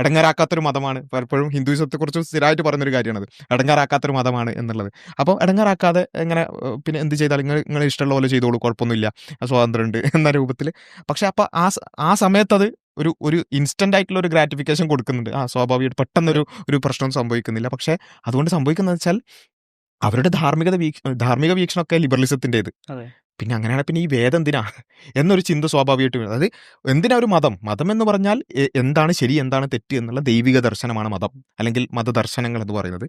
ഇടങ്ങാറാക്കാത്തൊരു മതമാണ്. പലപ്പോഴും ഹിന്ദുയിസത്തെക്കുറിച്ച് സ്ഥിരമായിട്ട് പറയുന്നൊരു കാര്യമാണത്, ഇടങ്ങാറാക്കാത്തൊരു മതമാണ് എന്നുള്ളത്. അപ്പോൾ ഇടങ്ങാറാക്കാതെ എങ്ങനെ പിന്നെ എന്ത് ചെയ്താൽ നിങ്ങൾ ഇഷ്ടമുള്ള പോലെ ചെയ്തോളൂ, കുഴപ്പമൊന്നുമില്ല, സ്വാതന്ത്ര്യമുണ്ട് എന്ന രൂപത്തിൽ. പക്ഷെ അപ്പോൾ ആ സമയത്ത് അത് ഒരു ഇൻസ്റ്റന്റ് ആയിട്ടുള്ള ഒരു ഗ്രാറ്റിഫിക്കേഷൻ കൊടുക്കുന്നുണ്ട്. സ്വാഭാവികമായിട്ട് പെട്ടെന്നൊരു പ്രശ്നം സംഭവിക്കുന്നില്ല. പക്ഷെ അതുകൊണ്ട് സംഭവിക്കുന്നത് വെച്ചാൽ അവരുടെ ധാർമ്മിക വീക്ഷണമൊക്കെ ലിബറലിസത്തിൻ്റെത്. പിന്നെ അങ്ങനെയാണ് പിന്നെ ഈ വേദം എന്തിനാ എന്നൊരു ചിന്ത സ്വാഭാവികമായിട്ടും. അതായത് എന്തിനാ ഒരു മതം എന്ന് പറഞ്ഞാൽ എന്താണ് ശരി എന്താണ് തെറ്റ് എന്നുള്ള ദൈവിക ദർശനമാണ് മതം, അല്ലെങ്കിൽ മതദർശനങ്ങൾ എന്ന് പറയുന്നത്.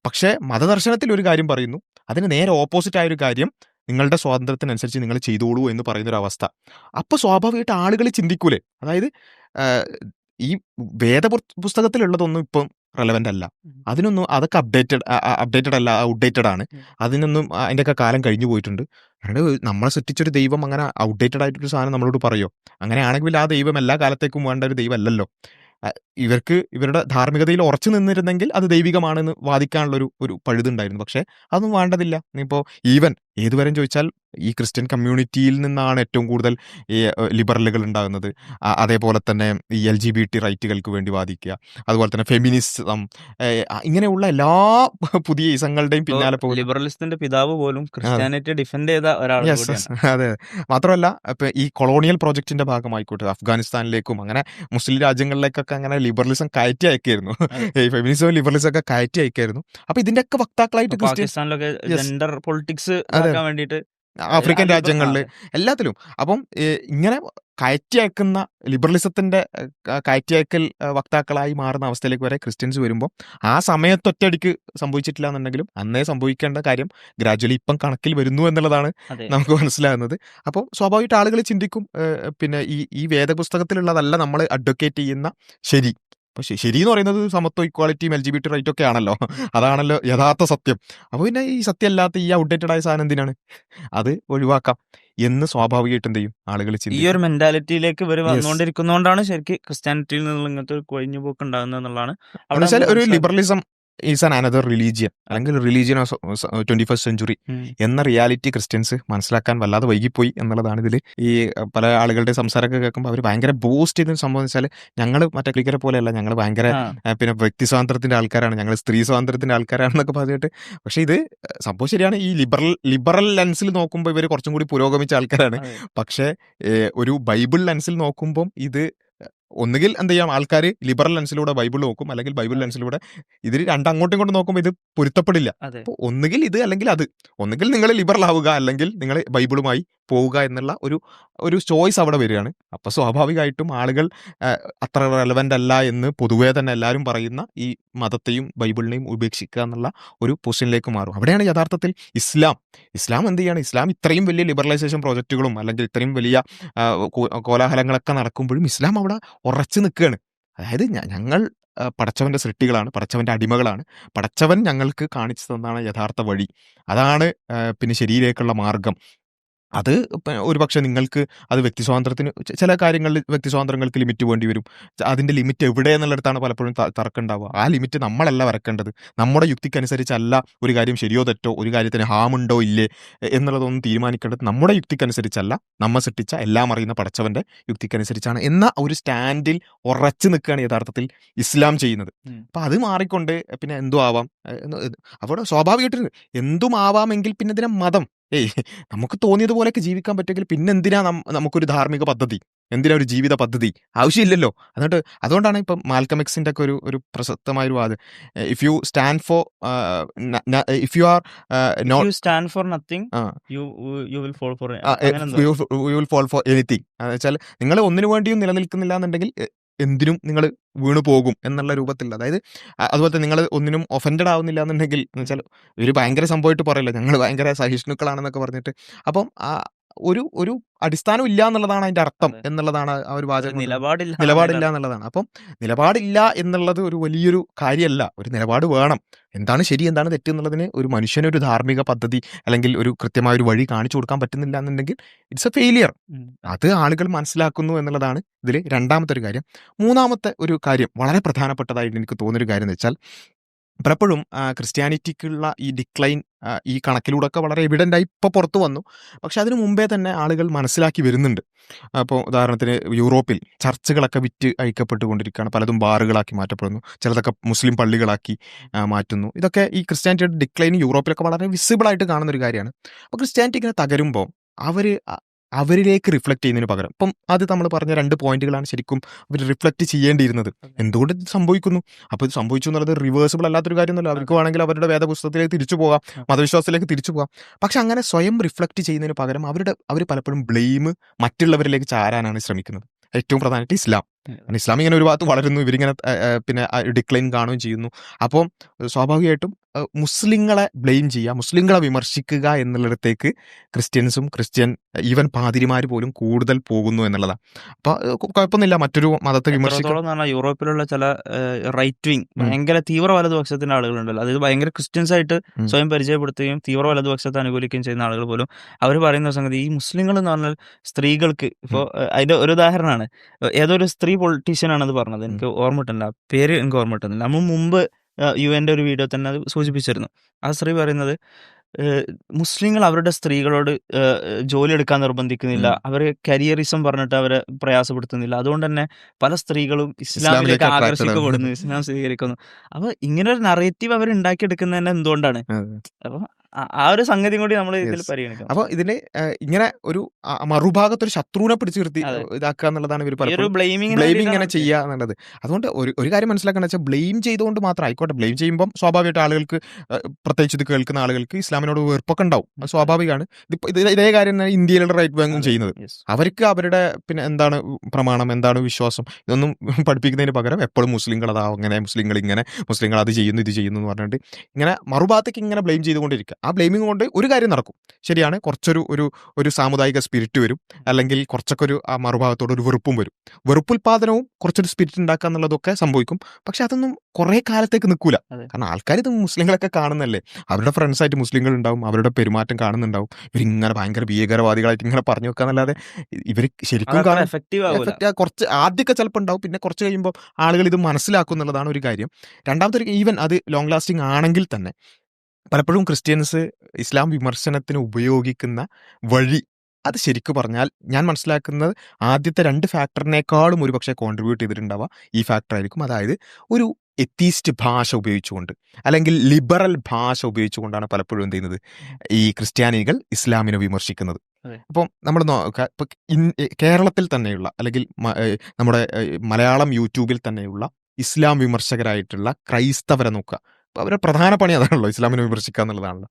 പക്ഷേ മതദർശനത്തിൽ ഒരു കാര്യം പറയുന്നു, അതിന് നേരെ ഓപ്പോസിറ്റ് ആയൊരു കാര്യം നിങ്ങളുടെ സ്വാതന്ത്ര്യത്തിനനുസരിച്ച് നിങ്ങൾ ചെയ്തോളൂ എന്ന് പറയുന്നൊരവസ്ഥ. അപ്പോൾ സ്വാഭാവികമായിട്ട് ആളുകൾ ചിന്തിക്കൂലേ, അതായത് ഈ പുസ്തകത്തിലുള്ളതൊന്നും ഇപ്പം റെലവൻ്റ് അല്ല, അതിനൊന്നും അതൊക്കെ അപ്ഡേറ്റഡ് അല്ല, ഔട്ട്ഡേറ്റഡ് ആണ്, അതിനൊന്നും അതിൻ്റെയൊക്കെ കാലം കഴിഞ്ഞു പോയിട്ടുണ്ട്. നമ്മളെ സൃഷ്ടിച്ചൊരു ദൈവം അങ്ങനെ ഔട്ട്ഡേറ്റഡ് ആയിട്ടൊരു സാധനം നമ്മളോട് പറയോ? അങ്ങനെയാണെങ്കിൽ ആ ദൈവം എല്ലാ കാലത്തേക്കും വേണ്ട ഒരു ദൈവം അല്ലല്ലോ. ഇവർക്ക് ഇവരുടെ ധാർമ്മികതയിൽ ഉറച്ചു നിന്നിരുന്നെങ്കിൽ അത് ദൈവികമാണെന്ന് വാദിക്കാനുള്ള ഒരു പഴുതുണ്ടായിരുന്നു. പക്ഷേ അതൊന്നും വേണ്ടതില്ല. ഇപ്പോൾ ഈവൻ ഏതുവരെ ചോദിച്ചാൽ ഈ ക്രിസ്ത്യൻ കമ്മ്യൂണിറ്റിയിൽ നിന്നാണ് ഏറ്റവും കൂടുതൽ ഈ ലിബറലുകൾ ഉണ്ടാകുന്നത്. അതേപോലെ തന്നെ ഈ LGBT റൈറ്റുകൾക്ക് വേണ്ടി വാദിക്കുക, അതുപോലെ തന്നെ ഫെമിനിസം, ഇങ്ങനെയുള്ള എല്ലാ പുതിയ ഇസങ്ങളുടെയും പിന്നാലെ പോകും. ലിബറലിസത്തിന്റെ പിതാവ് പോലും ക്രിസ്ത്യാനിറ്റി ഡിഫെൻഡ് ചെയ്ത ഒരാൾ. അതെ, മാത്രമല്ല ഇപ്പൊ ഈ കൊളോണിയൽ പ്രോജക്റ്റിന്റെ ഭാഗമായിക്കോട്ടെ, അഫ്ഗാനിസ്ഥാനിലേക്കും അങ്ങനെ മുസ്ലിം രാജ്യങ്ങളിലേക്കൊക്കെ അങ്ങനെ ലിബറലിസം കയറ്റി അയക്കായിരുന്നു. ഈ ഫെമിനിസവും ലിബറലിസം ഒക്കെ കയറ്റി അയക്കായിരുന്നു. അപ്പൊ ഇതിന്റെയൊക്കെ വക്താക്കളായിട്ട് പാകിസ്ഥാനിലൊക്കെ ജെൻഡർ പൊളിറ്റിക്സ് വേണ്ടിയിട്ട്, ആഫ്രിക്കൻ രാജ്യങ്ങളിൽ എല്ലാത്തിലും. അപ്പം ഇങ്ങനെ കയറ്റി അയക്കുന്ന ലിബറലിസത്തിന്റെ കയറ്റിയയക്കൽ വക്താക്കളായി മാറുന്ന അവസ്ഥയിലേക്ക് വരെ ക്രിസ്ത്യൻസ് വരുമ്പോൾ ആ സമയത്ത് ഒറ്റയടിക്ക് സംഭവിച്ചിട്ടില്ല എന്നുണ്ടെങ്കിലും അന്നേ സംഭവിക്കേണ്ട കാര്യം ഗ്രാജ്വലി ഇപ്പം കണക്കിൽ വരുന്നു എന്നുള്ളതാണ് നമുക്ക് മനസ്സിലാകുന്നത്. അപ്പോൾ സ്വാഭാവികമായിട്ട് ആളുകൾ ചിന്തിക്കും, പിന്നെ ഈ വേദപുസ്തകത്തിലുള്ളതല്ല നമ്മൾ അഡ്വക്കേറ്റ് ചെയ്യുന്ന ശരി. പക്ഷേ ശരി എന്ന് പറയുന്നത് സമത്വം, ഇക്വാളിറ്റിയും LGBT റൈറ്റും ഒക്കെ ആണല്ലോ, അതാണല്ലോ യഥാർത്ഥ സത്യം. അപ്പോൾ പിന്നെ ഈ സത്യമല്ലാത്ത ഈ ഔട്ട്ഡേറ്റഡ് ആയ സാധനം എന്തിനാണ്, അത് ഒഴിവാക്കാം എന്ന് സ്വാഭാവികമായിട്ട് എന്ത് ചെയ്യും ആളുകൾ ചിന്തിക്കും. ഈ ഒരു മെന്റാലിറ്റിയിലേക്ക് ഇവർ വന്നുകൊണ്ടിരിക്കുന്നതുകൊണ്ടാണ് ശരിക്കും ക്രിസ്ത്യാനിറ്റിയിൽ നിന്നുള്ള ഇങ്ങനത്തെ ഒരു കൊഴിഞ്ഞുപോക്ക് ഉണ്ടാകുന്നത് എന്നുള്ളതാണ്. ഒരു liberalism is an another religion, അല്ലെങ്കിൽ റിലീജിയൻ ഓഫ് 21st സെഞ്ചുറി എന്ന റിയാലിറ്റി ക്രിസ്ത്യൻസ് മനസ്സിലാക്കാൻ വല്ലാതെ വൈകിപ്പോയി എന്നുള്ളതാണ്. ഇതിൽ ഈ പല ആളുകളുടെ സംസാരമൊക്കെ കേൾക്കുമ്പോൾ അവർ ഭയങ്കര ബൂസ്റ്റ് ചെയ്തതിന് സംഭവം വെച്ചാൽ, ഞങ്ങൾ മറ്റേ ക്ലിക്കരെ പോലെയല്ല, ഞങ്ങൾ ഭയങ്കര പിന്നെ വ്യക്തി സ്വാതന്ത്ര്യത്തിന്റെ ആൾക്കാരാണ്, ഞങ്ങൾ സ്ത്രീ സ്വാതന്ത്ര്യത്തിന്റെ ആൾക്കാരാണെന്നൊക്കെ പറഞ്ഞിട്ട്. പക്ഷെ ഇത് സംഭവം ശരിയാണ്, ഈ ലിബറൽ ലെൻസിൽ നോക്കുമ്പോൾ ഇവർ കുറച്ചും കൂടി പുരോഗമിച്ച ആൾക്കാരാണ്. പക്ഷെ ഒരു ബൈബിൾ ലെൻസിൽ നോക്കുമ്പോൾ ഇത് ഒന്നുകിൽ എന്ത് ചെയ്യാം, ആൾക്കാർ ലിബറൽ ലെൻസിലൂടെ ബൈബിൾ നോക്കും, അല്ലെങ്കിൽ ബൈബിൾ ലെൻസിലൂടെ. ഇതിൽ അങ്ങോട്ടും ഇങ്ങോട്ടും നോക്കുമ്പോൾ ഇത് പൊരുത്തപ്പെടില്ല. അപ്പോൾ ഒന്നുകിൽ ഇത് അല്ലെങ്കിൽ അത്, ഒന്നുകിൽ നിങ്ങൾ ലിബറൽ ആവുക അല്ലെങ്കിൽ നിങ്ങൾ ബൈബിളുമായി പോവുക എന്നുള്ള ഒരു ചോയ്സ് അവിടെ വരികയാണ്. അപ്പോൾ സ്വാഭാവികമായിട്ടും ആളുകൾ അത്ര റെലവൻ്റ് അല്ല എന്ന് പൊതുവേ തന്നെ എല്ലാവരും പറയുന്ന ഈ മതത്തെയും ബൈബിളിനെയും ഉപേക്ഷിക്കുക എന്നുള്ള ഒരു പൊസിഷനിലേക്ക് മാറും. അവിടെയാണ് യഥാർത്ഥത്തിൽ ഇസ്ലാം എന്ത് ചെയ്യാണ്, ഇസ്ലാം ഇത്രയും വലിയ ലിബറലൈസേഷൻ പ്രോജക്റ്റുകളും അല്ലെങ്കിൽ ഇത്രയും വലിയ കോലാഹലങ്ങളൊക്കെ നടക്കുമ്പോഴും ഇസ്ലാം അവിടെ ഉറച്ചു നിൽക്കുകയാണ്. അതായത് ഞങ്ങൾ പടച്ചവൻ്റെ സൃഷ്ടികളാണ്, പടച്ചവൻ്റെ അടിമകളാണ്. പടച്ചവൻ ഞങ്ങൾക്ക് കാണിച്ചു തന്നതാണ് യഥാർത്ഥ വഴി. അതാണ് പിന്നെ ശരിയിലേക്കുള്ള മാർഗ്ഗം. അത് ഒരുപക്ഷെ നിങ്ങൾക്ക് അത് വ്യക്തി സ്വാതന്ത്ര്യത്തിന് ചില കാര്യങ്ങളിൽ വ്യക്തി സ്വാതന്ത്ര്യങ്ങൾക്ക് ലിമിറ്റ് വേണ്ടി വരും. അതിൻ്റെ ലിമിറ്റ് എവിടെ എന്നുള്ളിടത്താണ് പലപ്പോഴും തർക്കം ഉണ്ടാവുക. ആ ലിമിറ്റ് നമ്മളല്ല വരക്കേണ്ടത്. നമ്മുടെ യുക്തിക്കനുസരിച്ചല്ല ഒരു കാര്യം ശരിയോ തെറ്റോ, ഒരു കാര്യത്തിന് ഹാമുണ്ടോ ഇല്ലേ എന്നുള്ളതൊന്നും തീരുമാനിക്കേണ്ടത് നമ്മുടെ യുക്തിക്കനുസരിച്ചല്ല, നമ്മ സൃഷ്ടിച്ച എല്ലാം അറിയുന്ന പടച്ചവൻ്റെ യുക്തിക്കനുസരിച്ചാണ് എന്ന ഒരു സ്റ്റാൻഡിൽ ഉറച്ചു നിൽക്കുകയാണ് യഥാർത്ഥത്തിൽ ഇസ്ലാം ചെയ്യുന്നത്. അപ്പം അത് മാറിക്കൊണ്ട് പിന്നെ എന്തും ആവാം, അവിടെ സ്വാഭാവികമായിട്ട് എന്തും ആവാമെങ്കിൽ പിന്നെ ഇതിനെ മതം നമുക്ക് തോന്നിയതുപോലെയൊക്കെ ജീവിക്കാൻ പറ്റുമെങ്കിൽ പിന്നെ എന്തിനാ നമുക്കൊരു ധാർമ്മിക പദ്ധതി, എന്തിനാ ഒരു ജീവിത പദ്ധതി, ആവശ്യമില്ലല്ലോ. അതുകൊണ്ടാണ് ഇപ്പം മാൽക്കം എക്സിന്റെ ഒക്കെ ഒരു പ്രസക്തമായ ഒരു വാദം, if you stand for if you are not stand for nothing you will fall for you will fall for anything. വെച്ചാൽ നിങ്ങൾ ഒന്നിനു വേണ്ടിയും നിലനിൽക്കുന്നില്ല എന്നുണ്ടെങ്കിൽ എന്തിനും നിങ്ങൾ വീണു പോകും എന്നുള്ള രൂപത്തിൽ. അതായത് അതുപോലെ തന്നെ നിങ്ങൾ ഒന്നിനും ഒഫൻഡഡ് ആവുന്നില്ല എന്നുണ്ടെങ്കിൽ എന്ന് വെച്ചാൽ ഒരു ഭയങ്കര സംഭവമായിട്ട് പറയില്ല, ഞങ്ങൾ ഭയങ്കര സഹിഷ്ണുക്കളാണെന്നൊക്കെ പറഞ്ഞിട്ട്. അപ്പം ഒരു അടിസ്ഥാനം ഇല്ല എന്നുള്ളതാണ് അതിന്റെ അർത്ഥം എന്നുള്ളതാണ് ആ ഒരു വാചകം. നിലപാടില്ല എന്നുള്ളതാണ്. അപ്പം നിലപാടില്ല എന്നുള്ളത് ഒരു വലിയൊരു കാര്യമല്ല. ഒരു നിലപാട് വേണം. എന്താണ് ശരി എന്താണ് തെറ്റ് എന്നുള്ളതിന് ഒരു മനുഷ്യനൊരു ധാർമ്മിക പദ്ധതി അല്ലെങ്കിൽ ഒരു കൃത്യമായ ഒരു വഴി കാണിച്ചു കൊടുക്കാൻ പറ്റുന്നില്ല എന്നുണ്ടെങ്കിൽ ഇറ്റ്സ് എ ഫെയിലിയർ. അത് ആളുകൾ മനസ്സിലാക്കുന്നു എന്നുള്ളതാണ് ഇതിൽ രണ്ടാമത്തെ ഒരു കാര്യം. മൂന്നാമത്തെ ഒരു കാര്യം വളരെ പ്രധാനപ്പെട്ടതായിട്ട് എനിക്ക് തോന്നിയൊരു കാര്യം എന്ന് വെച്ചാൽ, പലപ്പോഴും ക്രിസ്ത്യാനിറ്റിക്കുള്ള ഈ ഡിക്ലൈൻ ഈ കണക്കിലൂടെ ഒക്കെ വളരെ എവിഡൻ്റായി ഇപ്പോൾ പുറത്തു വന്നു. പക്ഷെ അതിനു മുമ്പേ തന്നെ ആളുകൾ മനസ്സിലാക്കി വരുന്നുണ്ട്. അപ്പോൾ ഉദാഹരണത്തിന് യൂറോപ്പിൽ ചർച്ചുകളൊക്കെ വിറ്റ് അഴിക്കപ്പെട്ടുകൊണ്ടിരിക്കുകയാണ്. പലതും ബാറുകളാക്കി മാറ്റപ്പെടുന്നു, ചിലതൊക്കെ മുസ്ലിം പള്ളികളാക്കി മാറ്റുന്നു. ഇതൊക്കെ ഈ ക്രിസ്ത്യാനിറ്റിയുടെ ഡിക്ലൈൻ യൂറോപ്പിലൊക്കെ വളരെ വിസിബിളായിട്ട് കാണുന്നൊരു കാര്യമാണ്. അപ്പോൾ ക്രിസ്ത്യാനിറ്റി ഇങ്ങനെ തകരുമ്പോൾ അവരിലേക്ക് റിഫ്ലക്ട് ചെയ്യുന്നതിന് പകരം ഇപ്പം അത് നമ്മൾ പറഞ്ഞ 2 പോയിന്റുകളാണ് ശരിക്കും അവർ റിഫ്ലക്ട് ചെയ്യേണ്ടിയിരുന്നത്. എന്തുകൊണ്ട് ഇത് സംഭവിക്കുന്നു? അപ്പോൾ ഇത് സംഭവിച്ചു എന്നുള്ളത് റിവേഴ്സിബിൾ അല്ലാത്തൊരു കാര്യമൊന്നുമല്ല. അവർക്ക് വേണമെങ്കിൽ അവരുടെ വേദപുസ്തകത്തിലേക്ക് തിരിച്ചു പോകാം, മതവിശ്വാസത്തിലേക്ക് തിരിച്ചു പോകാം. പക്ഷെ അങ്ങനെ സ്വയം റിഫ്ലക്ട് ചെയ്യുന്നതിന് പകരം അവർ പലപ്പോഴും ബ്ലെയിം മറ്റുള്ളവരിലേക്ക് ചാരാനാണ് ശ്രമിക്കുന്നത്. ഏറ്റവും പ്രധാനമായിട്ട് ഇസ്ലാം. ഇസ്ലാം ഇങ്ങനെ ഒരു ഭാഗത്ത് വളരുന്നു, ഇവരിങ്ങനെ പിന്നെ ഡിക്ലൈൻ കാണുകയും ചെയ്യുന്നു. അപ്പം സ്വാഭാവികമായിട്ടും മുസ്ലിങ്ങളെ ബ്ലെയിം ചെയ്യുക, മുസ്ലിങ്ങളെ വിമർശിക്കുക എന്നുള്ളിടത്തേക്ക് ക്രിസ്ത്യൻ ഈവൻ പാതിരിമാർ പോലും കൂടുതൽ പോകുന്നു എന്നുള്ളതാണ്. അപ്പോൾ കുഴപ്പമൊന്നുമില്ല മറ്റൊരു മതത്തെ വിമർശിക്കുക. യൂറോപ്പിലുള്ള ചില റൈറ്റ് വിങ് ഭയങ്കര തീവ്ര വലതുപക്ഷത്തിന്റെ ആളുകളുണ്ടല്ലോ, അതായത് ഭയങ്കര ക്രിസ്ത്യൻസ് ആയിട്ട് സ്വയം പരിചയപ്പെടുത്തുകയും തീവ്ര വലതുപക്ഷത്തെ അനുകൂലിക്കുകയും ചെയ്യുന്ന ആളുകൾ പോലും അവർ പറയുന്ന സംഗതി, ഈ മുസ്ലിങ്ങൾ എന്ന് പറഞ്ഞാൽ സ്ത്രീകൾക്ക് ഇപ്പോൾ അതിന്റെ ഒരു ഉദാഹരണമാണ്, ഏതൊരു സ്ത്രീ പൊളിറ്റീഷ്യൻ ആണത് പറഞ്ഞത്, എനിക്ക് ഓർമ്മയിട്ടില്ല, പേര് എനിക്ക് ഓർമ്മയിട്ടില്ല. നമ്മൾ മുമ്പ് UN ഒരു വീഡിയോ തന്നെ അത് സൂചിപ്പിച്ചിരുന്നു. ആ സ്ത്രീ പറയുന്നത്, മുസ്ലിങ്ങൾ അവരുടെ സ്ത്രീകളോട് ജോലി എടുക്കാൻ നിർബന്ധിക്കുന്നില്ല, അവരെ കരിയറിസം പറഞ്ഞിട്ട് അവരെ പ്രയാസപ്പെടുത്തുന്നില്ല, അതുകൊണ്ട് തന്നെ പല സ്ത്രീകളും ഇസ്ലാമിലേക്ക് ആകർഷിക്കപ്പെടുന്നു, ഇസ്ലാം സ്വീകരിക്കുന്നു. അപ്പൊ ഇങ്ങനെ ഒരു നറേറ്റീവ് അവർ ഉണ്ടാക്കിയെടുക്കുന്നത് തന്നെ എന്തുകൊണ്ടാണ്? അപ്പൊ ആ ഒരു സംഗതി കൂടി നമ്മൾ ഇതിൽ പരിഗണിക്കണം. അപ്പൊ ഇതില് ഇങ്ങനെ ഒരു മറുഭാഗത്തൊരു ശത്രുവിനെ പിടിച്ചു നിർത്തി ഇതാക്കുക എന്നുള്ളതാണ് ഇവർ ബ്ലെയിമിങ് ഇങ്ങനെ ചെയ്യുക എന്നുള്ളത്. അതുകൊണ്ട് ഒരു കാര്യം മനസ്സിലാക്കണം വെച്ചാൽ, ബ്ലെയിം ചെയ്തുകൊണ്ട് മാത്രം ആയിക്കോട്ടെ. ബ്ലെയിം ചെയ്യുമ്പോൾ സ്വാഭാവികമായിട്ട് ആളുകൾക്ക്, പ്രത്യേകിച്ച് ഇത് കേൾക്കുന്ന ആളുകൾക്ക് ഇസ്ലാമിനോട് വെറുപ്പൊക്കെ ഉണ്ടാവും, അത് സ്വാഭാവികമാണ്. ഇതേ കാര്യം തന്നെ ഇന്ത്യയിലുള്ള റൈറ്റ് ബാങ്കും ചെയ്യുന്നത്. അവർക്ക് അവരുടെ പിന്നെ എന്താണ് പ്രമാണം, എന്താണ് വിശ്വാസം, ഇതൊന്നും പഠിപ്പിക്കുന്നതിന് പകരം എപ്പോഴും മുസ്ലിങ്ങൾ അതാ അങ്ങനെ, മുസ്ലിങ്ങൾ ഇങ്ങനെ, മുസ്ലിങ്ങൾ അത് ചെയ്യുന്നു ഇത് ചെയ്യുന്നു എന്ന് പറഞ്ഞിട്ട് ഇങ്ങനെ മറുഭാഗത്തേക്ക് ഇങ്ങനെ ബ്ലെയിം ചെയ്തുകൊണ്ടിരിക്കുക. ആ ബ്ലെയിമിങ് കൊണ്ട് ഒരു കാര്യം നടക്കും, ശരിയാണ്, കുറച്ചൊരു സാമുദായിക സ്പിരിറ്റ് വരും, അല്ലെങ്കിൽ കുറച്ചൊക്കെ ഒരു ആ മറുഭാഗത്തോട് ഒരു വെറുപ്പും വരും. വെറുപ്പുൽപാദനവും കുറച്ചൊരു സ്പിരിറ്റ് ഉണ്ടാക്കുക എന്നുള്ളതൊക്കെ സംഭവിക്കും. പക്ഷെ അതൊന്നും കുറേ കാലത്തേക്ക് നിൽക്കൂല. കാരണം ആൾക്കാർ ഇത് മുസ്ലിങ്ങളൊക്കെ കാണുന്നല്ലേ, അവരുടെ ഫ്രണ്ട്സായിട്ട് മുസ്ലിങ്ങൾ ഉണ്ടാവും, അവരുടെ പെരുമാറ്റം കാണുന്നുണ്ടാവും. ഇവരിങ്ങനെ ഭയങ്കര ഭീകരവാദികളായിട്ട് ഇങ്ങനെ പറഞ്ഞു വെക്കുക എന്നല്ലാതെ ഇവർ ശരിക്കും കുറച്ച് ആദ്യമൊക്കെ ചിലപ്പോൾ ഉണ്ടാവും, പിന്നെ കുറച്ച് കഴിയുമ്പോൾ ആളുകൾ ഇത് മനസ്സിലാക്കും എന്നുള്ളതാണ് ഒരു കാര്യം. രണ്ടാമത്തെ ഈവൻ അത് ലോങ് ലാസ്റ്റിംഗ് ആണെങ്കിൽ തന്നെ പലപ്പോഴും ക്രിസ്ത്യൻസ് ഇസ്ലാം വിമർശനത്തിന് ഉപയോഗിക്കുന്ന വഴി, അത് ശരിക്കും പറഞ്ഞാൽ ഞാൻ മനസ്സിലാക്കുന്നത് ആദ്യത്തെ 2 ഫാക്ടറിനേക്കാളും ഒരു പക്ഷേ കോൺട്രിബ്യൂട്ട് ചെയ്തിട്ടുണ്ടാവുക ഈ ഫാക്ടറായിരിക്കും. അതായത് ഒരു എത്തീസ്റ്റ് ഭാഷ ഉപയോഗിച്ചുകൊണ്ട്, അല്ലെങ്കിൽ ലിബറൽ ഭാഷ ഉപയോഗിച്ചുകൊണ്ടാണ് പലപ്പോഴും എന്ത് ചെയ്യുന്നത് ഈ ക്രിസ്ത്യാനികൾ ഇസ്ലാമിനെ വിമർശിക്കുന്നത്. അപ്പം നമ്മൾ കേരളത്തിൽ തന്നെയുള്ള, അല്ലെങ്കിൽ നമ്മുടെ മലയാളം യൂട്യൂബിൽ തന്നെയുള്ള ഇസ്ലാം വിമർശകരായിട്ടുള്ള ക്രൈസ്തവരെ നോക്കുക. അവരുടെ പ്രധാന പണി അതാണല്ലോ, ഇസ്ലാമിനെ വിമർശിക്കുക എന്നുള്ളതാണല്ലോ.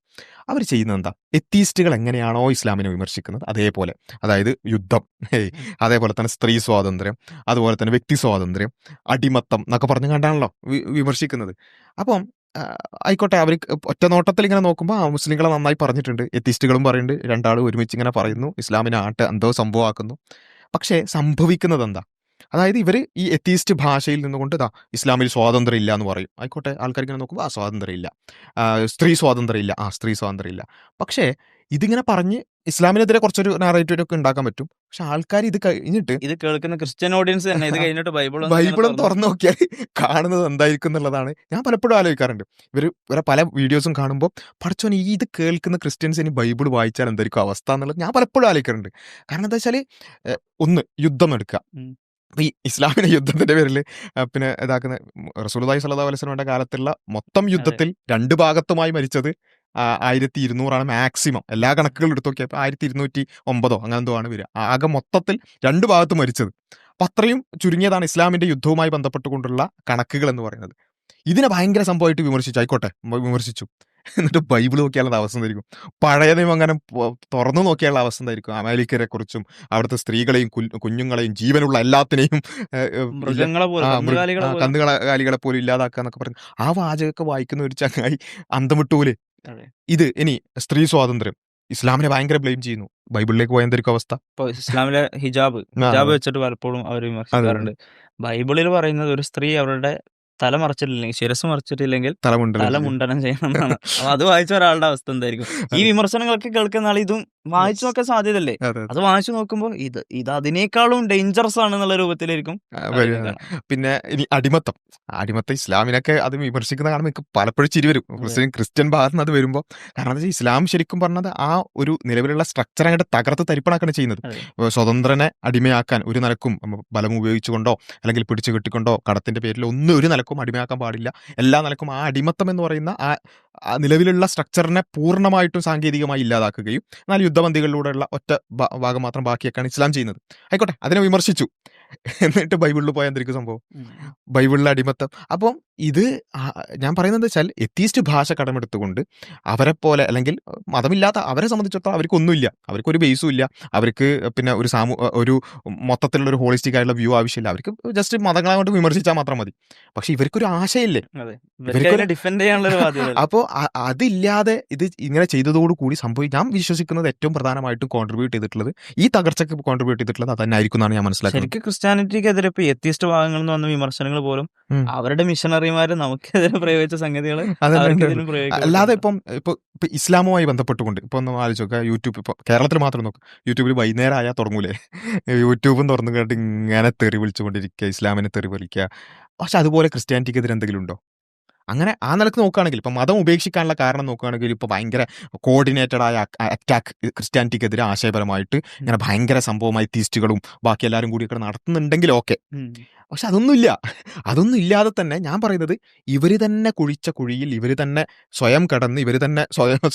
അവർ ചെയ്യുന്നത് എന്താ, എത്തീസ്റ്റുകൾ എങ്ങനെയാണോ ഇസ്ലാമിനെ വിമർശിക്കുന്നത് അതേപോലെ, അതായത് യുദ്ധം, അതേപോലെ തന്നെ സ്ത്രീ സ്വാതന്ത്ര്യം, അതുപോലെ തന്നെ വ്യക്തി സ്വാതന്ത്ര്യം, അടിമത്തം എന്നൊക്കെ പറഞ്ഞു കണ്ടാണല്ലോ വിമർശിക്കുന്നത്. അപ്പം ആയിക്കോട്ടെ, അവർ ഒറ്റ നോട്ടത്തിൽ ഇങ്ങനെ നോക്കുമ്പോൾ മുസ്ലിങ്ങളെ നന്നായി പറഞ്ഞിട്ടുണ്ട്, എത്തീസ്റ്റുകളും പറയുന്നുണ്ട്, രണ്ടാളും ഒരുമിച്ച് ഇങ്ങനെ പറയുന്നു, ഇസ്ലാമിനെ എന്തോ സംഭവമാക്കുന്നു. പക്ഷേ സംഭവിക്കുന്നത് എന്താ, അതായത് ഇവർ ഈ എത്തീസ്റ്റ് ഭാഷയിൽ നിന്നുകൊണ്ട് ഇസ്ലാമിൽ സ്വാതന്ത്ര്യം ഇല്ല എന്ന് പറയും. ആയിക്കോട്ടെ, ആൾക്കാർ ഇങ്ങനെ നോക്കുമ്പോൾ സ്വാതന്ത്ര്യം ഇല്ല, സ്ത്രീ സ്വാതന്ത്ര്യം ഇല്ല, സ്ത്രീ സ്വാതന്ത്ര്യം ഇല്ല. പക്ഷേ ഇതിങ്ങനെ പറഞ്ഞ് ഇസ്ലാമിനെതിരെ കുറച്ചൊരു നാറേറ്റീവ് ഒക്കെ ഉണ്ടാക്കാൻ പറ്റും. പക്ഷെ ആൾക്കാർ ഇത് കഴിഞ്ഞിട്ട് ഇത് കേൾക്കുന്ന ക്രിസ്ത്യൻ ഓഡിയൻസ് തന്നെ ഇത് കഴിഞ്ഞിട്ട് ബൈബിളും തുറന്നു നോക്കിയാൽ കാണുന്നത് എന്തായിരിക്കും എന്നുള്ളതാണ് ഞാൻ പലപ്പോഴും ആലോചിക്കാറുണ്ട്. ഇവരെ പല വീഡിയോസും കാണുമ്പോൾ പഠിച്ചോൻ ഇത് കേൾക്കുന്ന ക്രിസ്ത്യൻസ് ഇനി ബൈബിൾ വായിച്ചാൽ എന്തായിരിക്കും അവസ്ഥ എന്നുള്ളത് ഞാൻ പലപ്പോഴും ആലോചിക്കാറുണ്ട്. കാരണം എന്താ വെച്ചാൽ ഒന്ന് യുദ്ധം എടുക്കുക. ഈ ഇസ്ലാമിന്റെ യുദ്ധത്തിന്റെ പേരിൽ പിന്നെ ഇതാക്കുന്ന റസൂലുള്ളാഹി സ്വല്ലല്ലാഹു അലൈഹി വസല്ലമയുടെ കാലത്തുള്ള മൊത്തം യുദ്ധത്തിൽ രണ്ട് ഭാഗത്തുമായി മരിച്ചത് 1200 മാക്സിമം. എല്ലാ കണക്കുകളും എടുത്തു നോക്കിയപ്പോൾ 1209 അങ്ങനെ എന്തോ ആണ് വരിക. ആകെ മൊത്തത്തിൽ രണ്ട് ഭാഗത്ത് മരിച്ചത്. അപ്പൊ അത്രയും ചുരുങ്ങിയതാണ് ഇസ്ലാമിന്റെ യുദ്ധവുമായി ബന്ധപ്പെട്ടുകൊണ്ടുള്ള കണക്കുകൾ എന്ന് പറയുന്നത്. ഇതിനെ ഭയങ്കര സംഭവമായിട്ട് വിമർശിച്ചു. ആയിക്കോട്ടെ, വിമർശിച്ചു. എന്നിട്ട് ബൈബിൾ നോക്കിയാലുള്ള അവസ്ഥ എന്തായിരിക്കും? പഴയ നിയമം അങ്ങനെ തുറന്നു നോക്കിയാലുള്ള അവസ്ഥ എന്തായിരിക്കും? അമേരിക്കരെ കുറിച്ചും അവിടുത്തെ സ്ത്രീകളെയും കുഞ്ഞുങ്ങളെയും ജീവനുള്ള എല്ലാത്തിനെയും കന്നുകാലികളെ പോലും ഇല്ലാതാക്കുക എന്നൊക്കെ പറഞ്ഞു ആ വാചകമൊക്കെ വായിക്കുന്ന ഒരു ചങ്ങായി അന്തം വിട്ടൂലെ. ഇത് ഇനി സ്ത്രീ സ്വാതന്ത്ര്യം ഇസ്ലാമിനെ ഭയങ്കര ബ്ലെയിം ചെയ്യുന്നു. ബൈബിളിലേക്ക് പോയ എന്തായിരിക്കും അവസ്ഥ? ഇസ്ലാമിലെ ഹിജാബ് വെച്ചിട്ട് പലപ്പോഴും അവർ വിമർശിക്കാറുണ്ട്. ബൈബിളിൽ പറയുന്നത് ഒരു സ്ത്രീ അവരുടെ തല മറച്ചിട്ടില്ലെങ്കിൽ, ശിരസ് മറച്ചിട്ടില്ലെങ്കിൽ തല മുണ്ടനം ചെയ്യണം എന്നാണ്. അപ്പൊ അത് വായിച്ച ഒരാളുടെ അവസ്ഥ എന്തായിരിക്കും? ഈ വിമർശനങ്ങളൊക്കെ കേൾക്കുന്ന ആൾ ഇതും വായിച്ചു നോക്കാൻ സാധ്യതയല്ലേ? അത് വായിച്ചു നോക്കുമ്പോൾ ഇത് അതിനേക്കാളും ഡേഞ്ചറസ് ആണെന്നുള്ള രൂപത്തിലായിരിക്കും. പിന്നെ ഇനി അടിമത്തം ഇസ്ലാമിനൊക്കെ അത് വിമർശിക്കുന്ന കാണുമ്പോൾ എനിക്ക് പലപ്പോഴും ചിരി വരും. ക്രിസ്ത്യൻ ഭാഗത്ത് നിന്ന് അത് വരുമ്പോൾ. കാരണം എന്താ വെച്ചാൽ ഇസ്ലാം ശരിക്കും പറഞ്ഞത് ആ ഒരു നിലവിലുള്ള സ്ട്രക്ചർ അങ്ങോട്ട് തകർത്ത് തരിപ്പണാക്കാണ് ചെയ്യുന്നത്. സ്വതന്ത്രനെ അടിമയാക്കാൻ ഒരു നിലക്കും ബലം ഉപയോഗിച്ചുകൊണ്ടോ അല്ലെങ്കിൽ പിടിച്ചു കെട്ടിക്കൊണ്ടോ കടത്തിന്റെ പേരിൽ ഒന്നും ഒരു നിലക്കും അടിമയാക്കാൻ പാടില്ല. എല്ലാ നിലക്കും ആ അടിമത്തം എന്ന് പറയുന്ന ആ നിലവിലുള്ള സ്ട്രക്ചറിനെ പൂർണ്ണമായിട്ടും സാങ്കേതികമായി ഇല്ലാതാക്കുകയും എന്നാൽ യുദ്ധബന്ദികളിലൂടെയുള്ള ഒറ്റ ഭാഗം മാത്രം ബാക്കിയൊക്കെയാണ് ഇസ്ലാം ചെയ്യുന്നത്. ആയിക്കോട്ടെ, അതിനെ വിമർശിച്ചു. എന്നിട്ട് ബൈബിളിൽ പോയാൽ എന്തൊരു സംഭവം? ബൈബിളിലെ അടിമത്തം. അപ്പം ഇത് ഞാൻ പറയുന്നത് വെച്ചാൽ എത്തീസ്റ്റ് ഭാഷ കടമെടുത്തുകൊണ്ട് അവരെ പോലെ അല്ലെങ്കിൽ മതമില്ലാത്ത അവരെ സംബന്ധിച്ചിടത്തോളം അവർക്കൊന്നുമില്ല, അവർക്കൊരു ബേസും ഇല്ല, അവർക്ക് പിന്നെ ഒരു മൊത്തത്തിലുള്ള ഒരു ഹോളിസ്റ്റിക് ആയിട്ടുള്ള വ്യൂ ആവശ്യമില്ല. അവർക്ക് ജസ്റ്റ് മതങ്ങളെ കൊണ്ട് വിമർശിച്ചാൽ മാത്രം മതി. പക്ഷെ ഇവർക്കൊരു ആശയില്ലേ? അപ്പോൾ അതില്ലാതെ ഇത് ഇങ്ങനെ ചെയ്തതോടു കൂടി ഞാൻ വിശ്വസിക്കുന്നത് ഏറ്റവും പ്രധാനമായിട്ടും കോൺട്രിബ്യൂട്ട് ചെയ്തിട്ടുള്ളത് ഈ തകർച്ചയ്ക്ക് കോൺട്രിബ്യൂട്ട് ചെയ്തിട്ടുള്ളത് അതന്നായിരിക്കും എന്നാണ് ഞാൻ മനസ്സിലാക്കുന്നത്. ക്രിസ്ത്യാനിറ്റിക്കെതിരെ ഇപ്പൊ എത്തിസ്റ്റ് ഭാഗങ്ങളിൽ നിന്ന് വന്ന വിമർശനങ്ങൾ പോലും അവരുടെ മിഷണറിമാര് നമുക്കെതിരെ പ്രയോഗിച്ച സംഗതികൾ അല്ലാതെ ഇപ്പൊ ഇസ്ലാമുമായി ബന്ധപ്പെട്ടുകൊണ്ട് ഇപ്പൊ ഒന്ന് ആലോചിച്ചോക്കുക. യൂട്യൂബ് ഇപ്പൊ കേരളത്തിൽ മാത്രം നോക്കും, യൂട്യൂബിൽ വൈകുന്നേരം ആയാൽ തുടങ്ങൂലേ യൂട്യൂബും തുറന്നു കേട്ട് ഇങ്ങനെ തെറി വിളിച്ചുകൊണ്ടിരിക്കുക, ഇസ്ലാമിനെ തെറി വിളിക്കുക. പക്ഷെ അതുപോലെ ക്രിസ്ത്യാനിറ്റിക്കെതിരെ എന്തെങ്കിലും ഉണ്ടോ? അങ്ങനെ ആ നിലക്ക് നോക്കുകയാണെങ്കിൽ ഇപ്പം മതം ഉപേക്ഷിക്കാനുള്ള കാരണം നോക്കുകയാണെങ്കിൽ ഇപ്പോൾ ഭയങ്കര കോർഡിനേറ്റഡ് ആയ അറ്റാക്ക് ക്രിസ്ത്യാനിറ്റിക്കെതിരെ ആശയപരമായിട്ട് ഇങ്ങനെ ഭയങ്കര സംഭവമായി തീസ്റ്റുകളും ബാക്കി എല്ലാവരും കൂടിയൊക്കെ നടത്തുന്നുണ്ടെങ്കിൽ ഓക്കെ. പക്ഷെ അതൊന്നും ഇല്ലാതെ തന്നെ ഞാൻ പറയുന്നത് ഇവർ തന്നെ കുഴിച്ച കുഴിയിൽ ഇവർ തന്നെ സ്വയം കടന്ന് ഇവർ തന്നെ